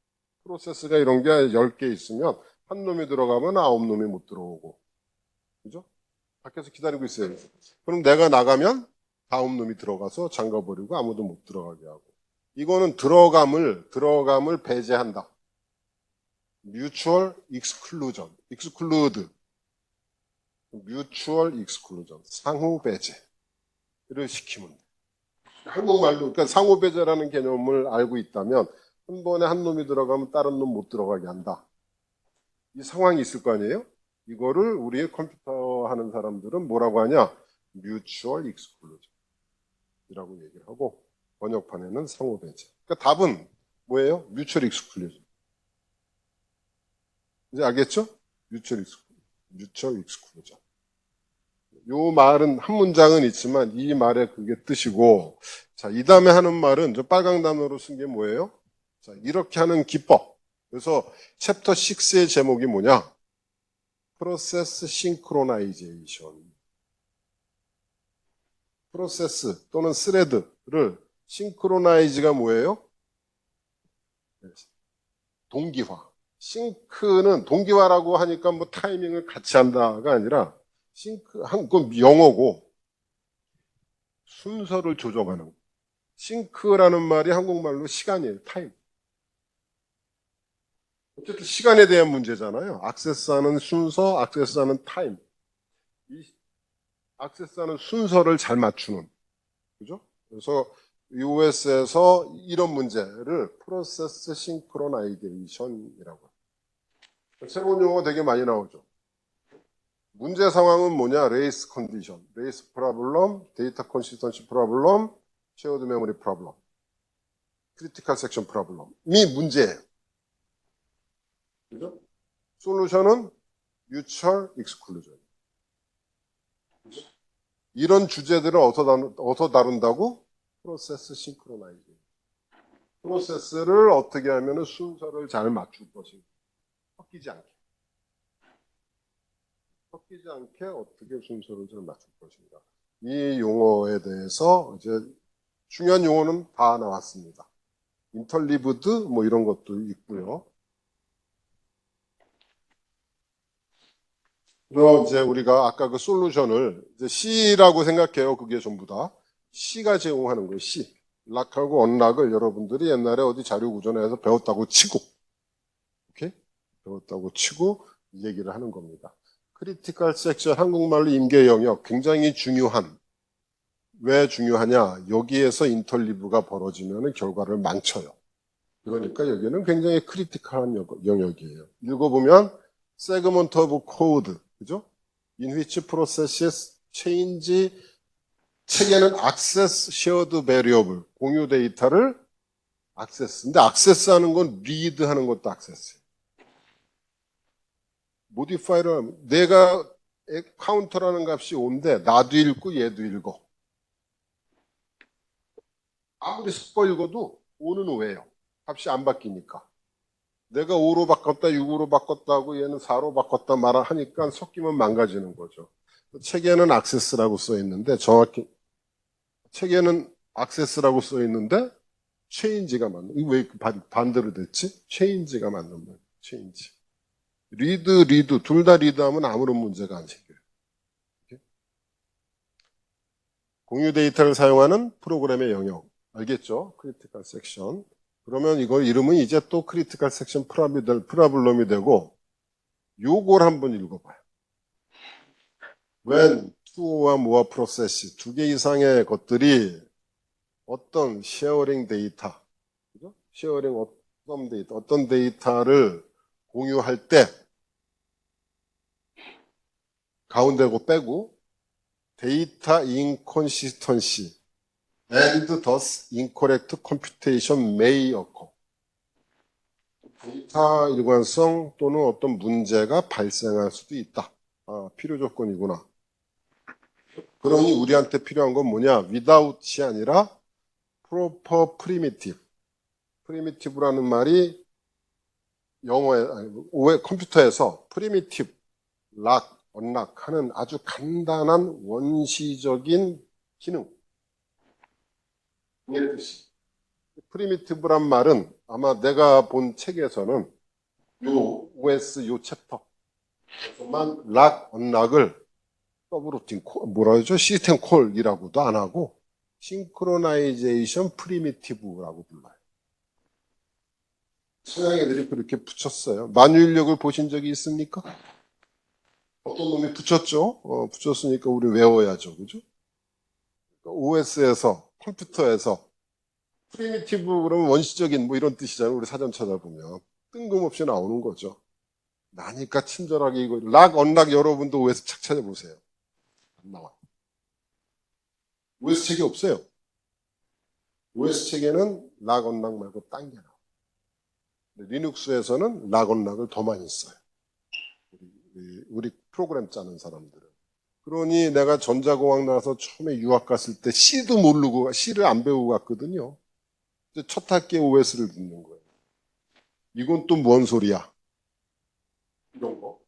프로세스가 이런 게 10개 있으면 한 놈이 들어가면 9놈이 못 들어오고. 그죠? 밖에서 기다리고 있어요. 그럼 내가 나가면 다음 놈이 들어가서 잠가버리고 아무도 못 들어가게 하고. 이거는 들어감을 배제한다. mutual exclusion, exclude, mutual exclusion, 상호 배제를 시키면 돼. 한국말로, 그러니까 상호 배제라는 개념을 알고 있다면 한 번에 한 놈이 들어가면 다른 놈 못 들어가게 한다. 이 상황이 있을 거 아니에요? 이거를 우리의 컴퓨터 하는 사람들은 뭐라고 하냐? mutual exclusion 이라고 얘기를 하고, 번역판에는 상호 배제. 그러니까 답은 뭐예요? mutual exclusion. 이제 알겠죠? mutual exclusion. 요 말은 한 문장은 있지만 이 말의 그게 뜻이고, 자, 이 다음에 하는 말은 저 빨강 단어로 쓴 게 뭐예요? 자, 이렇게 하는 기법. 그래서 챕터 6의 제목이 뭐냐? 프로세스 싱크로나이제이션. 프로세스 또는 스레드를 싱크로나이즈가 뭐예요? 동기화. 싱크는 동기화라고 하니까 뭐 타이밍을 같이 한다가 아니라 그건 영어고 순서를 조정하는 거. 싱크라는 말이 한국말로 시간이에요. 타임. 어쨌든 시간에 대한 문제잖아요. 액세스하는 순서, 액세스하는 타임. 이 액세스하는 순서를 잘 맞추는. 그죠? 그래서 US에서 이런 문제를 프로세스 싱크로나이제이션이라고 해요. 새로운 용어 되게 많이 나오죠. 문제 상황은 뭐냐? 레이스 컨디션, 레이스 프로블럼, 데이터 컨시스턴시 프로블럼, 쉐어드 메모리 프로블럼, 크리티컬 섹션 프로블럼이 문제예요. 그죠? 솔루션은 뮤추얼 익스클루전. 이런 주제들을 어디서 다룬다고? 프로세스 싱크로나이징. 프로세스를 어떻게 하면 순서를 잘 맞출 것인가. 섞이지 않게 어떻게 순서를 잘 맞출 것인가. 이 용어에 대해서 이제 중요한 용어는 다 나왔습니다. 인터리브드 뭐 이런 것도 있고요. 그럼 이제 우리가 아까 그 솔루션을 이제 C라고 생각해요. 그게 전부 다. C가 제공하는 거예요. C. 락하고 언락을 여러분들이 옛날에 어디 자료 구전에서 배웠다고 치고, 오케이? 배웠다고 치고 얘기를 하는 겁니다. 크리티컬 섹션, 한국말로 임계 영역 굉장히 중요한. 왜 중요하냐? 여기에서 인터리브가 벌어지면 결과를 망쳐요. 그러니까 여기는 굉장히 크리티컬한 영역이에요. 읽어보면 segment of code, 그죠? In which processes change, 책에는 access shared variable, 공유 데이터를 access. 근데 access 하는 건 read 하는 것도 access예요. modify를 하면 내가 카운터라는 값이 5인데 나도 읽고 얘도 읽어. 아무리 섞어 읽어도 5는 5예요. 값이 안 바뀌니까. 내가 5로 바꿨다, 6으로 바꿨다고 얘는 4로 바꿨다 말하니까 섞이면 망가지는 거죠. 책에는 액세스라고 써 있는데 정확히 책에는 액세스라고 써 있는데 체인지가 맞는. 이거 왜 반대로 됐지? 체인지가 맞는 거예요. 체인지. 리드 둘 다 리드하면 아무런 문제가 안 생겨요. 이렇게? 공유 데이터를 사용하는 프로그램의 영역. 알겠죠? 크리티컬 섹션. 그러면 이거 이름은 이제 또 크리티컬 섹션 프라블럼이 되고 요걸 한번 읽어봐요. When two or more process, 2개 이상의 것들이 어떤 쉐어링 데이터, 그죠? 쉐어링 어떤 데이터를 공유할 때 가운데 거 빼고 데이터 inconsistency and thus incorrect computation may occur. 데이터 일관성 또는 어떤 문제가 발생할 수도 있다. 아, 필요 조건이구나. 그러니 우리한테 필요한 건 뭐냐? without이 아니라 proper primitive. primitive라는 말이 컴퓨터에서 primitive, lock, unlock 하는 아주 간단한 원시적인 기능. 의 뜻이. 프리미티브란 말은 아마 내가 본 책에서는 요 OS 요 챕터만 락, 언락을 서브루틴 뭐라 그러죠? 시스템 콜이라고도 안 하고 싱크로나이제이션 프리미티브라고 불러요. 서양 애들이 그렇게 붙였어요. 만유인력을 보신 적이 있습니까? 어떤 놈이 붙였죠? 붙였으니까 우리 외워야죠. 그죠? OS에서, 컴퓨터에서 프리미티브 그러면 원시적인 뭐 이런 뜻이잖아요. 우리 사전 찾아보면. 뜬금없이 나오는 거죠. 나니까 친절하게 이거 락, 언락 여러분도 OS 착 찾아보세요. 안 나와. OS 책이 없어요. OS 책에는 락, 언락 말고 딴 게 나와. 리눅스에서는 락, 언락을 더 많이 써요. 우리 프로그램 짜는 사람들은. 그러니 내가 전자공학 나와서 처음에 유학 갔을 때 C도 모르고 C를 안 배우고 갔거든요. 첫 학기에 OS를 듣는 거예요. 이건 또 뭔 소리야? 이런 거.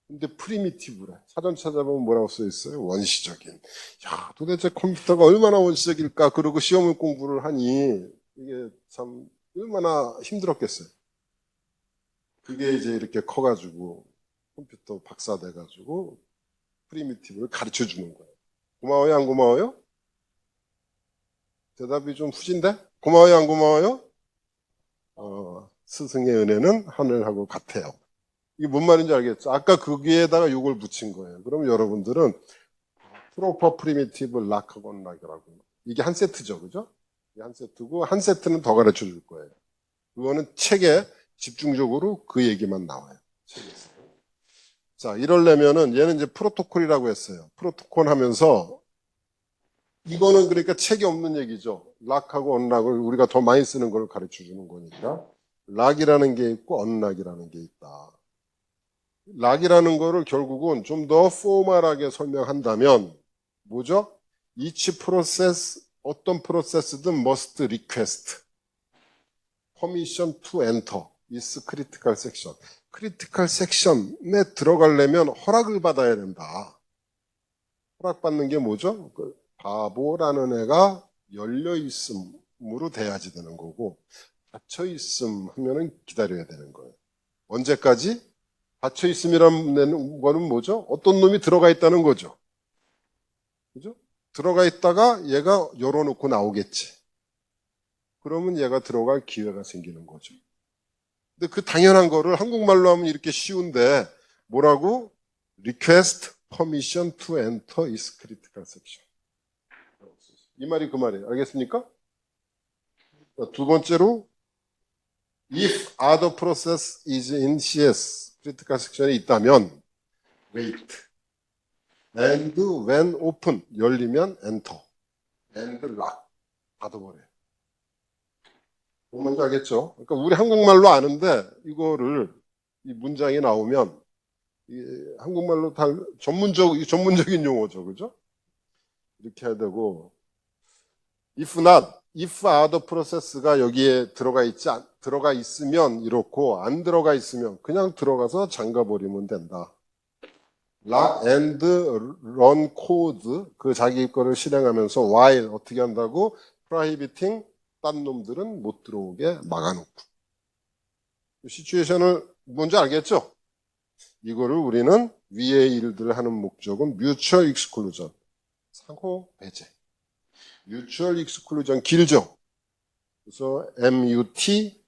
근데 프리미티브래. 사전 찾아보면 뭐라고 써 있어요? 원시적인. 야, 도대체 컴퓨터가 얼마나 원시적일까? 그러고 시험 공부를 하니 이게 참 얼마나 힘들었겠어요. 그게 이제 이렇게 커가지고 컴퓨터 박사 돼가지고 프리미티브를 가르쳐 주는 거예요. 고마워요, 안 고마워요? 대답이 좀 후진데? 고마워요, 안 고마워요? 스승의 은혜는 하늘하고 같아요. 이게 뭔 말인지 알겠죠? 아까 거기에다가 요걸 붙인 거예요. 그럼 여러분들은 프로퍼 프리미티브 락하고 언락이라고. 이게 한 세트죠, 그죠? 이게 한 세트고 한 세트는 더 가르쳐 줄 거예요. 그거는 책에 집중적으로 그 얘기만 나와요. 책에서. 자, 이러려면은 얘는 이제 프로토콜이라고 했어요. 프로토콜 하면서 이거는 그러니까 책이 없는 얘기죠. 락하고 언락을 우리가 더 많이 쓰는 걸 가르쳐 주는 거니까. 락이라는 게 있고 언락이라는 게 있다. 락이라는 거를 결국은 좀 더 포멀하게 설명한다면 뭐죠? each process 어떤 프로세스든 must request permission to enter is critical section. 크리티컬 섹션에 들어가려면 허락을 받아야 된다. 허락받는 게 뭐죠? 그 바보라는 애가 열려 있음으로 돼야지 되는 거고 닫혀 있음 하면은 기다려야 되는 거예요. 언제까지? 닫혀 있음이라는 거는 뭐죠? 어떤 놈이 들어가 있다는 거죠. 그죠? 들어가 있다가 얘가 열어놓고 나오겠지. 그러면 얘가 들어갈 기회가 생기는 거죠. 근데 그 당연한 거를 한국말로 하면 이렇게 쉬운데 뭐라고? Request permission to enter is critical section. 이 말이 그 말이에요. 알겠습니까? 두 번째로 if other process is in CS critical section에 있다면 wait and when open 열리면 enter and lock 닫아버려요. 뭔지 알겠죠? 그러니까 우리 한국말로 아는데 이거를 이 문장이 나오면 한국말로 다 전문적인 용어죠, 그죠? 이렇게 해야 되고 if not, if other process가 여기에 들어가 있으면 이렇고 안 들어가 있으면 그냥 들어가서 잠가 버리면 된다. lock and run code 그 자기 거를 실행하면서 while 어떻게 한다고 prohibiting 딴 놈들은 못 들어오게 막아놓고. 시츄에이션을 뭔지 알겠죠? 이거를 우리는 위의 일들을 하는 목적은 mutual exclusion, 상호 배제. mutual exclusion 길죠? 그래서 MUTEX.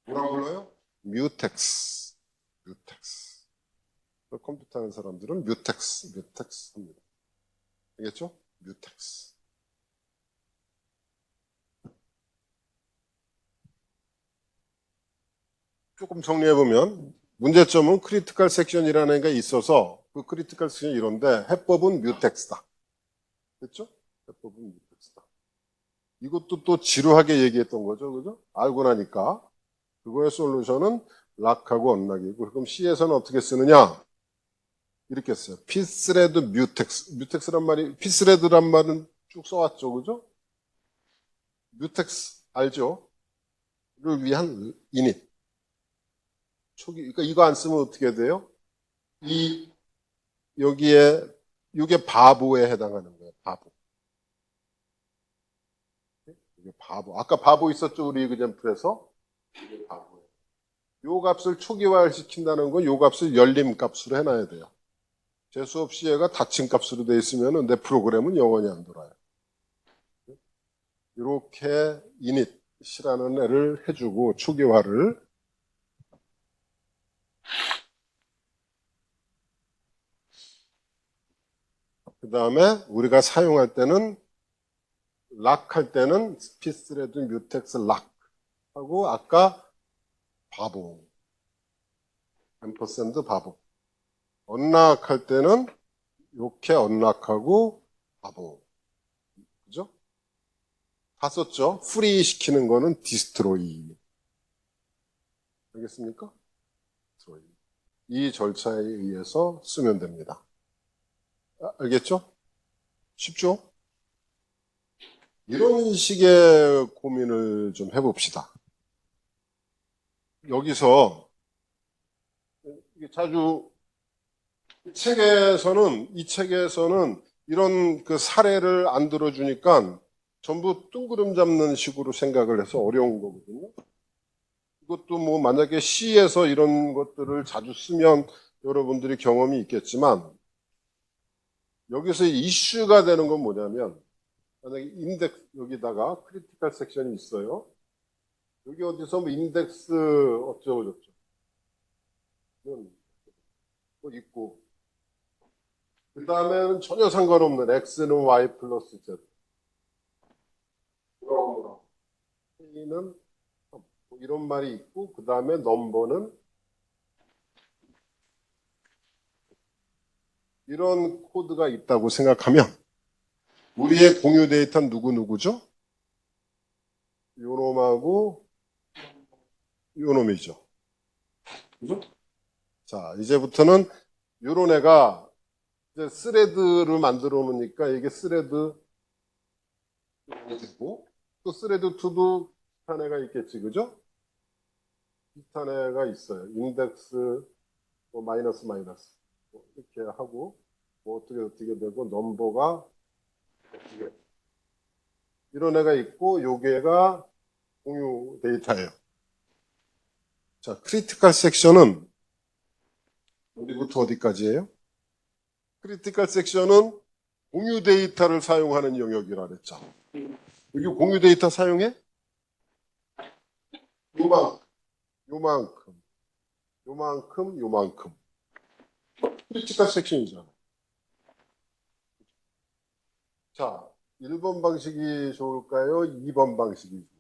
뭐라고 불러요? mutex. mutex. 컴퓨터 하는 사람들은 mutex 합니다. 알겠죠? mutex. 조금 정리해보면 문제점은 크리티컬 섹션이라는 게 있어서 그 크리티컬 섹션이 이런데 해법은 뮤텍스다. 됐죠? 해법은 뮤텍스다. 이것도 또 지루하게 얘기했던 거죠. 그죠? 알고 나니까. 그거의 솔루션은 락하고 언락이고 그럼 C에서는 어떻게 쓰느냐? 이렇게 써요. 피스레드 뮤텍스. 뮤텍스란 말이 피스레드란 말은 쭉 써왔죠. 그죠? 뮤텍스 알죠? 를 위한 이닛. 그러니까 이거 안 쓰면 어떻게 돼요? 여기에, 이게 바보에 해당하는 거예요. 바보. 이게 바보. 아까 바보 있었죠? 우리 이그젠플에서. 이게 바보예요. 요 값을 초기화를 시킨다는 건 요 값을 열림 값으로 해놔야 돼요. 재수 없이 얘가 닫힌 값으로 돼 있으면 내 프로그램은 영원히 안 돌아요. 이렇게 init이라는 애를 해주고 초기화를 그 다음에 우리가 사용할 때는 락 할 때는 스피스레드 뮤텍스 락 하고 아까 바보 앰퍼샌드 바보 언락 할 때는 이렇게 언락하고 바보 그죠? 다 썼죠? 프리 시키는 거는 디스트로이 알겠습니까? 디스트로이. 이 절차에 의해서 쓰면 됩니다. 알겠죠? 쉽죠? 이런 식의 고민을 좀 해봅시다. 여기서 자주 이 책에서는 이런 그 사례를 안 들어주니까 전부 뜬구름 잡는 식으로 생각을 해서 어려운 거거든요. 이것도 뭐 만약에 C에서 이런 것들을 자주 쓰면 여러분들이 경험이 있겠지만 여기서 이슈가 되는 건 뭐냐면 만약에 인덱스 여기다가 크리티컬 섹션이 있어요. 여기 어디서 뭐 인덱스 어쩌고저쩌고 뭐 있고 그 다음에는 전혀 상관없는 x는 y 플러스 z 그럼 A는 뭐 이런 말이 있고 그 다음에 넘버는 이런 코드가 있다고 생각하면 우리의 공유 데이터는 누구누구죠? 요놈하고 요놈이죠. 그죠? 자, 이제부터는 요런 애가 이제 스레드를 만들어 놓으니까 이게 스레드 되고 또 스레드 2도 비슷한 애가 있겠지, 그죠? 비슷한 애가 있어요. 인덱스 뭐 마이너스 뭐 이렇게 하고 뭐 어떻게 되고 넘버가 어떻게 이런 애가 있고 요게가 공유 데이터예요. 자, 크리티컬 섹션은 어디부터 어디까지예요? 크리티컬 섹션은 공유 데이터를 사용하는 영역이라 그랬죠. 여기 공유 데이터 사용해? 요만큼. 크리티컬 섹션이잖아. 자, 1번 방식이 좋을까요? 2번 방식이 좋을까요?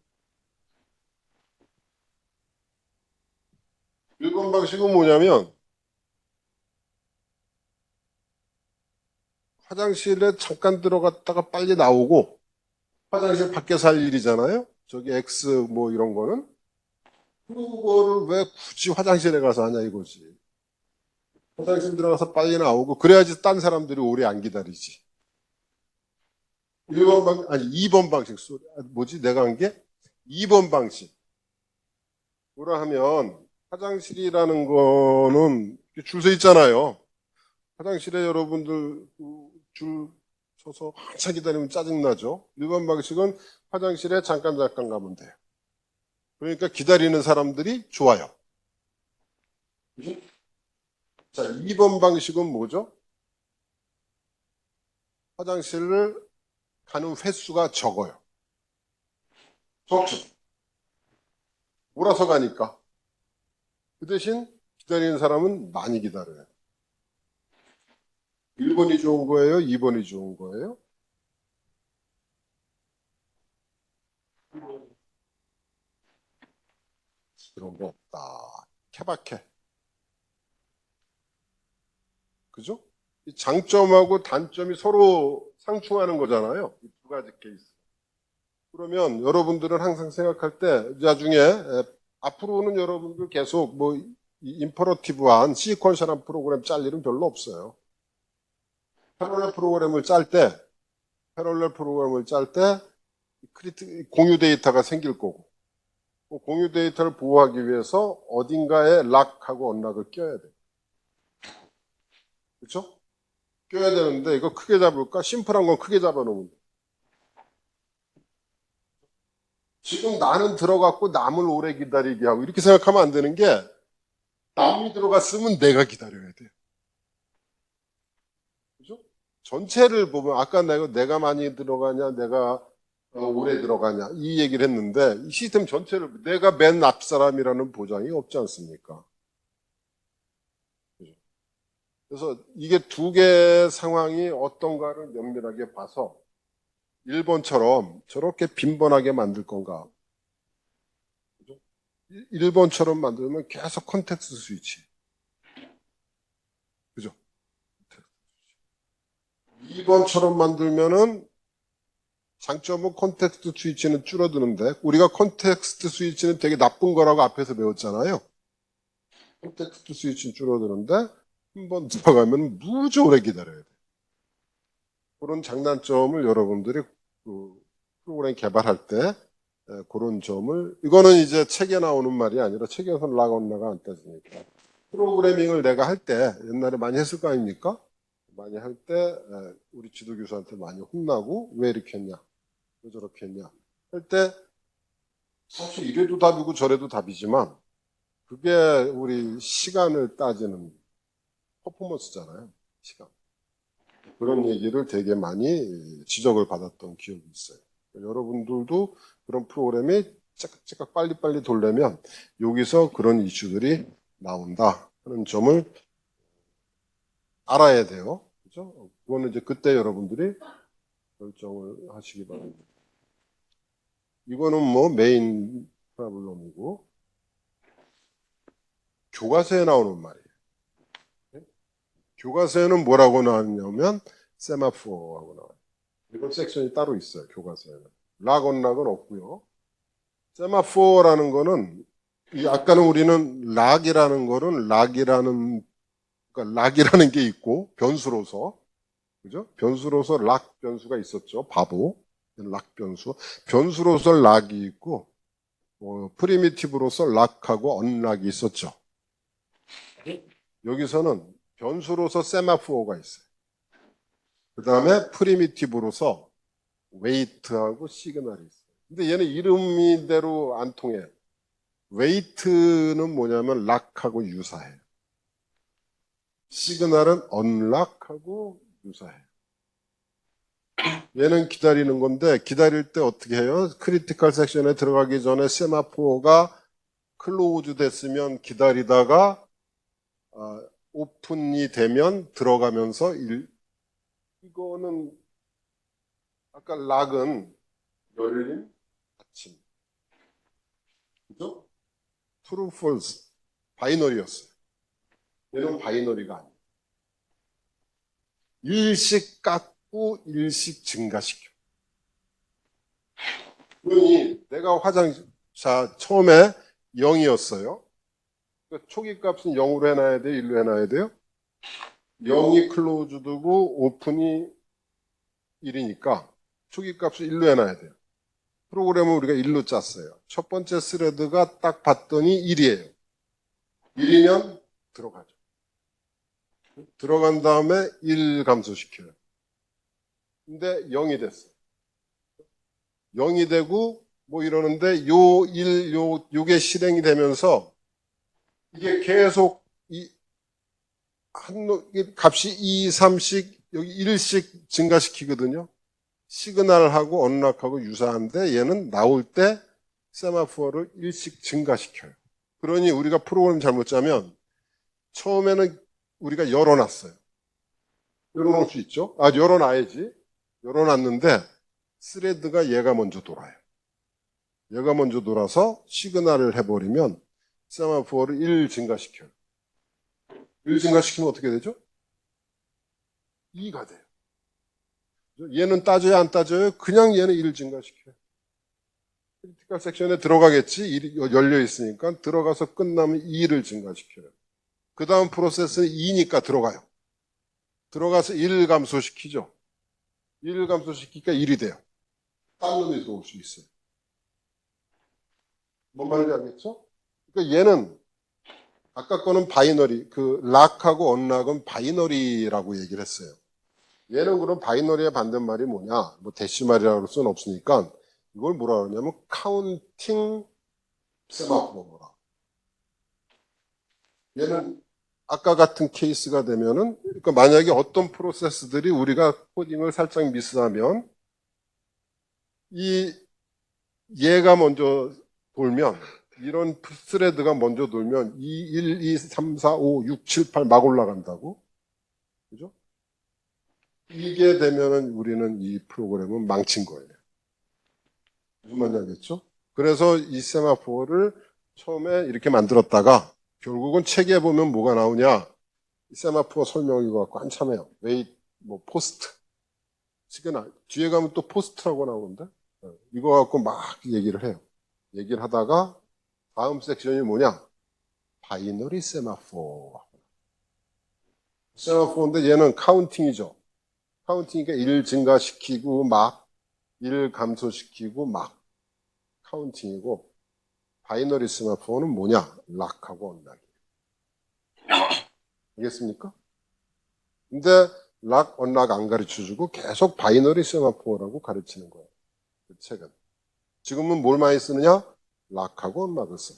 1번 방식은 뭐냐면 화장실에 잠깐 들어갔다가 빨리 나오고 화장실 밖에서 할 일이잖아요. 저기 X 뭐 이런 거는 그거를 왜 굳이 화장실에 가서 하냐 이거지. 화장실 들어가서 빨리 나오고 그래야지 딴 사람들이 오래 안 기다리지. 2번 방식 뭐지 내가 한 게 2번 방식. 뭐라 하면 화장실이라는 거는 줄 서 있잖아요. 화장실에 여러분들 줄 서서 한참 기다리면 짜증나죠. 1번 방식은 화장실에 잠깐 가면 돼요. 그러니까 기다리는 사람들이 좋아요. 자, 2번 방식은 뭐죠? 화장실을 가는 횟수가 적어요. 적죠. 몰아서 가니까. 그 대신 기다리는 사람은 많이 기다려요. 1번이 좋은 거예요? 2번이 좋은 거예요? 그런 거 없다. 케바케. 그죠? 이 장점하고 단점이 서로 상충하는 거잖아요. 이 두 가지 케이스. 그러면 여러분들은 항상 생각할 때 나중에 앞으로는 여러분들 계속 뭐 임퍼러티브한 시퀀셜한 프로그램 짤 일은 별로 없어요. 패러렐 프로그램을 짤 때 공유 데이터가 생길 거고 그 공유 데이터를 보호하기 위해서 어딘가에 락하고 언락을 껴야 돼요. 그렇죠? 껴야 되는데 이거 크게 잡을까? 심플한 건 크게 잡아놓으면 돼. 지금 나는 들어갔고 남을 오래 기다리게 하고 이렇게 생각하면 안 되는 게 남이 들어갔으면 내가 기다려야 돼요. 그죠? 전체를 보면 아까 내가 많이 들어가냐 내가 오래 들어가냐 이 얘기를 했는데 이 시스템 전체를 내가 맨 앞 사람이라는 보장이 없지 않습니까? 그죠? 그래서 이게 두 개의 상황이 어떤가를 면밀하게 봐서 1번처럼 저렇게 빈번하게 만들 건가? 그죠? 1번처럼 만들면 계속 컨텍스트 스위치. 그죠? 2번처럼 만들면은 장점은 컨텍스트 스위치는 줄어드는데 우리가 컨텍스트 스위치는 되게 나쁜 거라고 앞에서 배웠잖아요. 컨텍스트 스위치는 줄어드는데 한 번 들어가면 무지 오래 기다려야 돼요. 그런 장단점을 여러분들이 그 프로그램 개발할 때 그런 점을 이거는 이제 책에 나오는 말이 아니라 책에서는 락언나가 안 따지니까 프로그래밍을 내가 할 때 옛날에 많이 했을 거 아닙니까? 많이 할 때 우리 지도교수한테 많이 혼나고 왜 이렇게 했냐 왜 저렇게 했냐 할 때 사실 이래도 답이고 저래도 답이지만 그게 우리 시간을 따지는 퍼포먼스잖아요. 시간. 그런 얘기를 되게 많이 지적을 받았던 기억이 있어요. 여러분들도 그런 프로그램이 짝짝짝 빨리빨리 돌려면 여기서 그런 이슈들이 나온다 하는 점을 알아야 돼요. 그죠? 그거는 이제 그때 여러분들이 결정을 하시기 바랍니다. 이거는 뭐 메인 프로블럼이고 교과서에 나오는 말이에요. 교과서에는 뭐라고 나왔냐면 세마포하고 나와요. 이건 섹션이 따로 있어요. 교과서에는. 락언락은 없고요. 세마포라는 거는 아까는 우리는 락이라는 거는 그러니까 락이라는 게 있고 변수로서 그죠? 변수로서 락 변수가 있었죠. 바보 락 변수. 변수로서 락이 있고 프리미티브로서 락하고 언락이 있었죠. 여기서는 변수로서 세마포가 있어요. 그 다음에 프리미티브로서 웨이트하고 시그널이 있어요. 근데 얘는 이름이대로 안 통해. 웨이트는 뭐냐면 락하고 유사해요. 시그널은 언락하고 유사해요. 얘는 기다리는 건데 기다릴 때 어떻게 해요? 크리티컬 섹션에 들어가기 전에 세마포가 클로즈 됐으면 기다리다가 오픈이 되면 들어가면서 이거는 아까 락은 열림, 닫힘. 그죠? true, false, 바이너리였어요. 얘는 바이너리가 아니에요. 일씩 깎고 일씩 증가시켜. 그러니 내가 화장자 처음에 0이었어요. 초기 값은 0으로 해놔야 돼요? 1로 해놔야 돼요? 0이 클로즈드고 오픈이 1이니까 초기 값을 1로 해놔야 돼요. 프로그램을 우리가 1로 짰어요. 첫 번째 스레드가 딱 봤더니 1이에요. 1이면 들어가죠. 들어간 다음에 1 감소시켜요. 근데 0이 됐어요. 0이 되고 뭐 이러는데 요게 실행이 되면서 이게 계속 값이 2, 3씩 여기 1씩 증가시키거든요. 시그널하고 언락하고 유사한데 얘는 나올 때 세마포어를 1씩 증가시켜요. 그러니 우리가 프로그램 잘못 짜면 처음에는 우리가 열어놨어요. 열어놓을 수 있죠? 열어놔야지. 열어놨는데 스레드가 얘가 먼저 돌아요. 얘가 먼저 돌아서 시그널을 해버리면 세마포어를 1 증가시켜요. 1 증가시키면 어떻게 되죠? 2가 돼요. 얘는 따져야 안 따져요? 그냥 얘는 1 증가시켜요. 크리티컬 섹션에 들어가겠지. 열려 있으니까 들어가서 끝나면 2를 증가시켜요. 그 다음 프로세스는 2니까 들어가요. 들어가서 1 감소시키죠. 1 감소시키니까 1이 돼요. 딴 놈이 들어올 수 있어요. 뭔 말인지 알겠죠? 그러니까 얘는 아까 거는 바이너리, 그 락하고 언락은 바이너리라고 얘기를 했어요. 얘는 그럼 바이너리의 반대말이 뭐냐? 뭐 데시말이라고 할 수는 없으니까 이걸 뭐라 그러냐면 카운팅 세마포라. 얘는 아까 같은 케이스가 되면은, 그러니까 만약에 어떤 프로세스들이 우리가 코딩을 살짝 미스하면 이 얘가 먼저 돌면, 이런 스레드가 먼저 돌면 2, 1, 2, 3, 4, 5, 6, 7, 8 막 올라간다고. 그죠? 이게 되면은 우리는 이 프로그램은 망친 거예요. 무슨 말인지 알겠죠? 그래서 이 세마포를 처음에 이렇게 만들었다가 결국은 책에 보면 뭐가 나오냐? 이 세마포 설명을 이거 갖고 한참 해요. 웨이트, 뭐 포스트. 시그널. 뒤에 가면 또 포스트라고 나오는데 이거 갖고 막 얘기를 해요. 얘기를 하다가 다음 섹션이 뭐냐? 바이너리 세마포. 세마포인데 얘는 카운팅이죠. 카운팅이니까 1 증가시키고 막, 1 감소시키고 막 카운팅이고, 바이너리 세마포는 뭐냐? 락하고 언락이. 알겠습니까? 근데 락, 언락 안 가르쳐주고 계속 바이너리 세마포라고 가르치는 거예요. 그 책은. 지금은 뭘 많이 쓰느냐? 락하고 언락을 써요.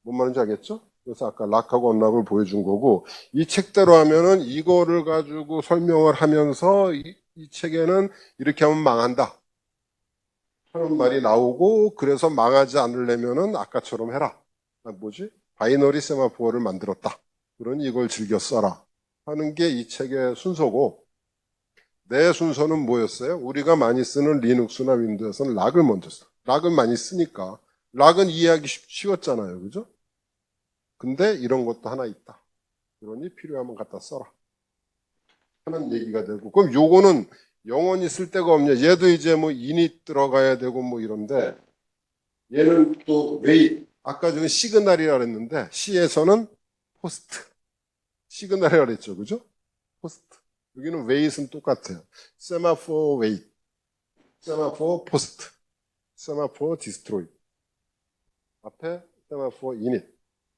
뭔 말인지 알겠죠? 그래서 아까 락하고 언락을 보여준 거고, 이 책대로 하면은 이거를 가지고 설명을 하면서 이 책에는 이렇게 하면 망한다 하는 말이 나오고, 그래서 망하지 않으려면은 아까처럼 해라. 뭐지? 바이너리 세마포어를 만들었다. 그러니 이걸 즐겨 써라 하는 게 이 책의 순서고, 내 순서는 뭐였어요? 우리가 많이 쓰는 리눅스나 윈도우에서는 락을 먼저 써. 락을 많이 쓰니까 락은 이해하기 쉬웠잖아요. 그죠? 근데 이런 것도 하나 있다. 그러니 필요하면 갖다 써라 하는 얘기가 되고, 그럼 요거는 영원히 쓸 데가 없냐? 얘도 이제 뭐 init 들어가야 되고 뭐 이런데, 얘는 또 웨이, 아까 전에 시그널이라 그랬는데 C에서는 포스트 시그널이라 그랬죠. 그죠? 포스트. 여기는 웨이트는 똑같아요. 세마포 웨이트, 세마포 포스트, 세마포 디스트로이. 앞에 세마포 init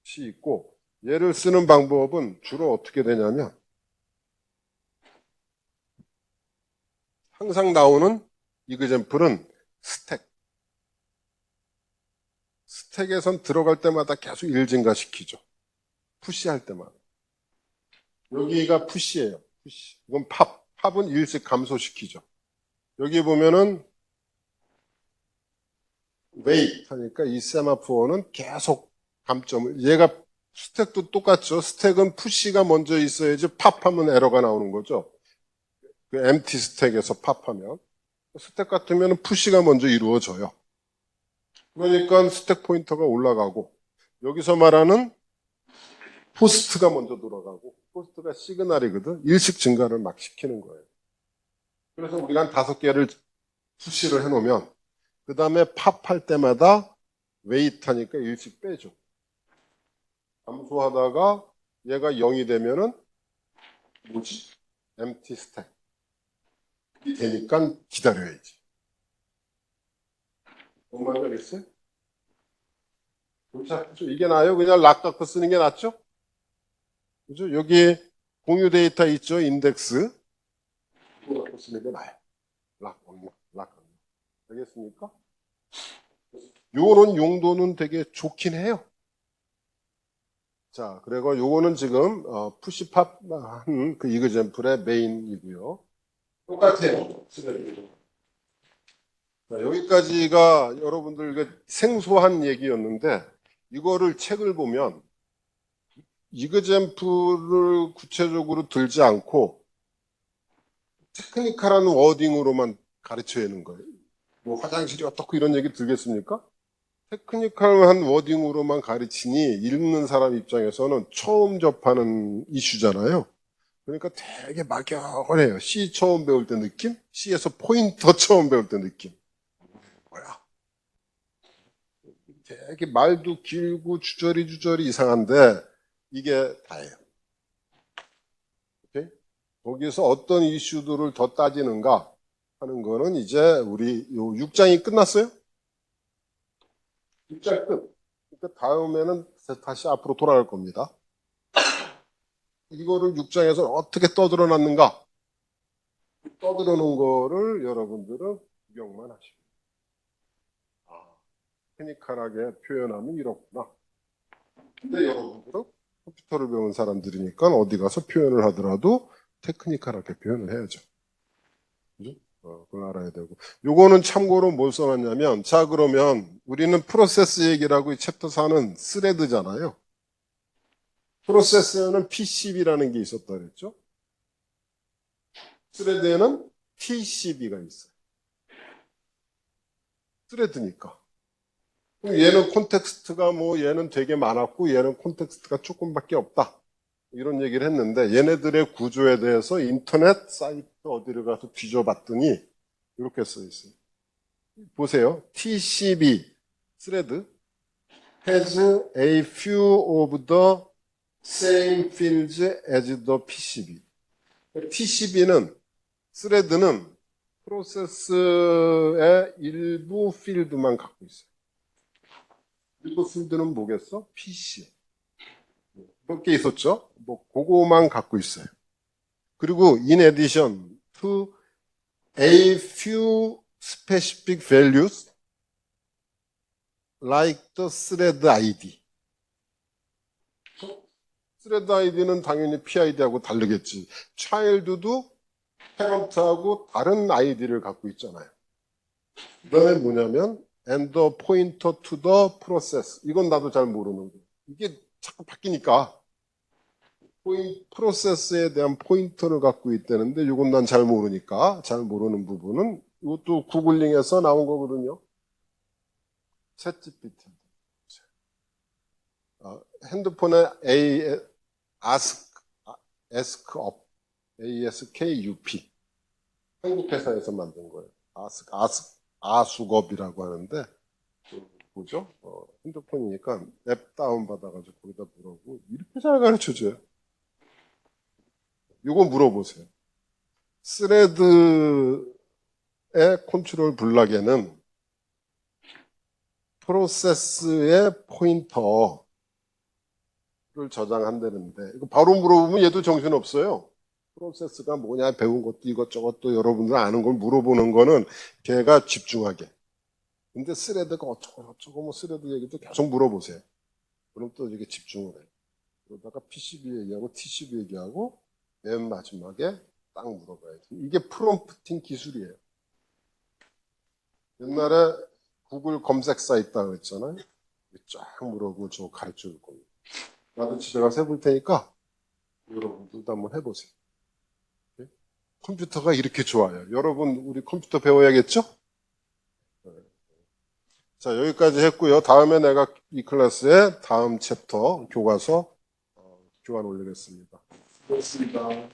C 있고, 얘를 쓰는 방법은 주로 어떻게 되냐면 항상 나오는 이그젬플은 스택. 스택에선 들어갈 때마다 계속 1 증가시키죠. 푸시할 때마다. 여기가 푸시예요. 푸시. 이건 팝. 팝은 1씩 감소시키죠. 여기 보면은 웨이트 하니까 이 세마포어는 계속 감점을, 얘가 스택도 똑같죠. 스택은 푸시가 먼저 있어야지 팝하면 에러가 나오는 거죠. 그 empty 스택에서 팝하면. 스택 같으면 푸시가 먼저 이루어져요. 그러니까 스택 포인터가 올라가고, 여기서 말하는 포스트가 먼저 돌아가고, 포스트가 시그널이거든. 일식 증가를 막 시키는 거예요. 그래서 우리가 한 5개를 푸시를 해놓으면, 그 다음에 팝할 때마다 웨이트 하니까 일식 빼줘. 감소하다가 얘가 0이 되면은, 뭐지? empty 스택. 되니까 기다려야지. 뭔 말인지 알겠어요? 이게 나아요? 그냥 락 갖고 쓰는 게 낫죠? 그죠? 여기 공유 데이터 있죠? 인덱스. 이거 갖고 쓰는 게 나아요. 락. 알겠습니까? 요런 용도는 되게 좋긴 해요. 자, 그리고 요거는 지금 푸시팝 한 그 이그젬플의 메인이고요. 똑같아요. 자, 여기까지가 여러분들 생소한 얘기였는데, 이거를 책을 보면 이그젬플을 구체적으로 들지 않고 테크니컬한 워딩으로만 가르쳐야 하는 거예요. 뭐 화장실이 어떻고 이런 얘기 들겠습니까? 테크니컬한 워딩으로만 가르치니 읽는 사람 입장에서는 처음 접하는 이슈잖아요. 그러니까 되게 막연해요. C 처음 배울 때 느낌? C에서 포인터 처음 배울 때 느낌. 뭐야? 되게 말도 길고 주저리 이상한데 이게 다예요. 오케이? 거기서 어떤 이슈들을 더 따지는가 하는 거는 이제 우리 요 6장이 끝났어요? 6장 끝. 그러니까 다음에는 다시 앞으로 돌아갈 겁니다. 이거를 6장에서 어떻게 떠들어 놨는가? 떠들어 놓은 거를 여러분들은 구경만 하시고. 테크니컬하게 표현하면 이렇구나. 근데 여러분들은 컴퓨터를 배운 사람들이니까 어디 가서 표현을 하더라도 테크니컬하게 표현을 해야죠. 그죠? 그걸 알아야 되고. 요거는 참고로 뭘 써놨냐면, 자, 그러면 우리는 프로세스 얘기라고 이 챕터 4는 스레드잖아요. 프로세스에는 PCB라는 게 있었다 그랬죠? 스레드에는 TCB가 있어요. 스레드니까. 그럼 얘는 콘텍스트가 뭐 얘는 되게 많았고 얘는 콘텍스트가 조금밖에 없다. 이런 얘기를 했는데 얘네들의 구조에 대해서 인터넷 사이트 어디를 가서 뒤져봤더니 이렇게 써 있어요. 보세요. TCB, thread, has a few of the same fields as the PCB. TCB는, thread는 프로세스의 일부 필드만 갖고 있어요. 일부 필드는 뭐겠어? PC. 몇 개 있었죠? 뭐, 그거만 갖고 있어요. 그리고 in addition to a few specific values like the thread ID. thread ID는 당연히 PID하고 다르겠지. child도 parent하고 다른 ID를 갖고 있잖아요. 그 다음에 뭐냐면 and the pointer to the process. 이건 나도 잘 모르는 거예요. 이게 자꾸 바뀌니까 프로세스에 대한 포인터를 갖고 있다는데 이건 난 잘 모르니까 잘 모르는 부분은 이것도 구글링에서 나온 거거든요. 챗GPT. 핸드폰에 ASKUP, ASKUP. 한국 회사에서 만든 거예요. 아수겁이라고 하는데 뭐죠? 핸드폰이니까 앱 다운받아가지고 거기다 물어보고 이렇게 잘 가르쳐줘요. 이거 물어보세요. 스레드의 컨트롤 블락에는 프로세스의 포인터를 저장한다는데 이거 바로 물어보면 얘도 정신없어요. 프로세스가 뭐냐 배운 것도 이것저것 또 여러분들 아는 걸 물어보는 거는 걔가 집중하게. 근데 스레드가 어쩌고 뭐 스레드 얘기도 계속 물어보세요. 그럼 또 이게 집중을 해요. 그러다가 PCB 얘기하고 TCB 얘기하고 맨 마지막에 딱 물어봐야지. 이게 프롬프팅 기술이에요. 옛날에 구글 검색사 있다고 했잖아요. 쫙 물어보고 저 가르쳐 줄 겁니다. 나도 집에 가서 해볼 테니까 여러분들도 한번 해보세요. 컴퓨터가 이렇게 좋아요. 여러분 우리 컴퓨터 배워야겠죠? 자, 여기까지 했고요. 다음에 내가 이 클래스의 다음 챕터 교과서 교환 올리겠습니다. 고맙습니다.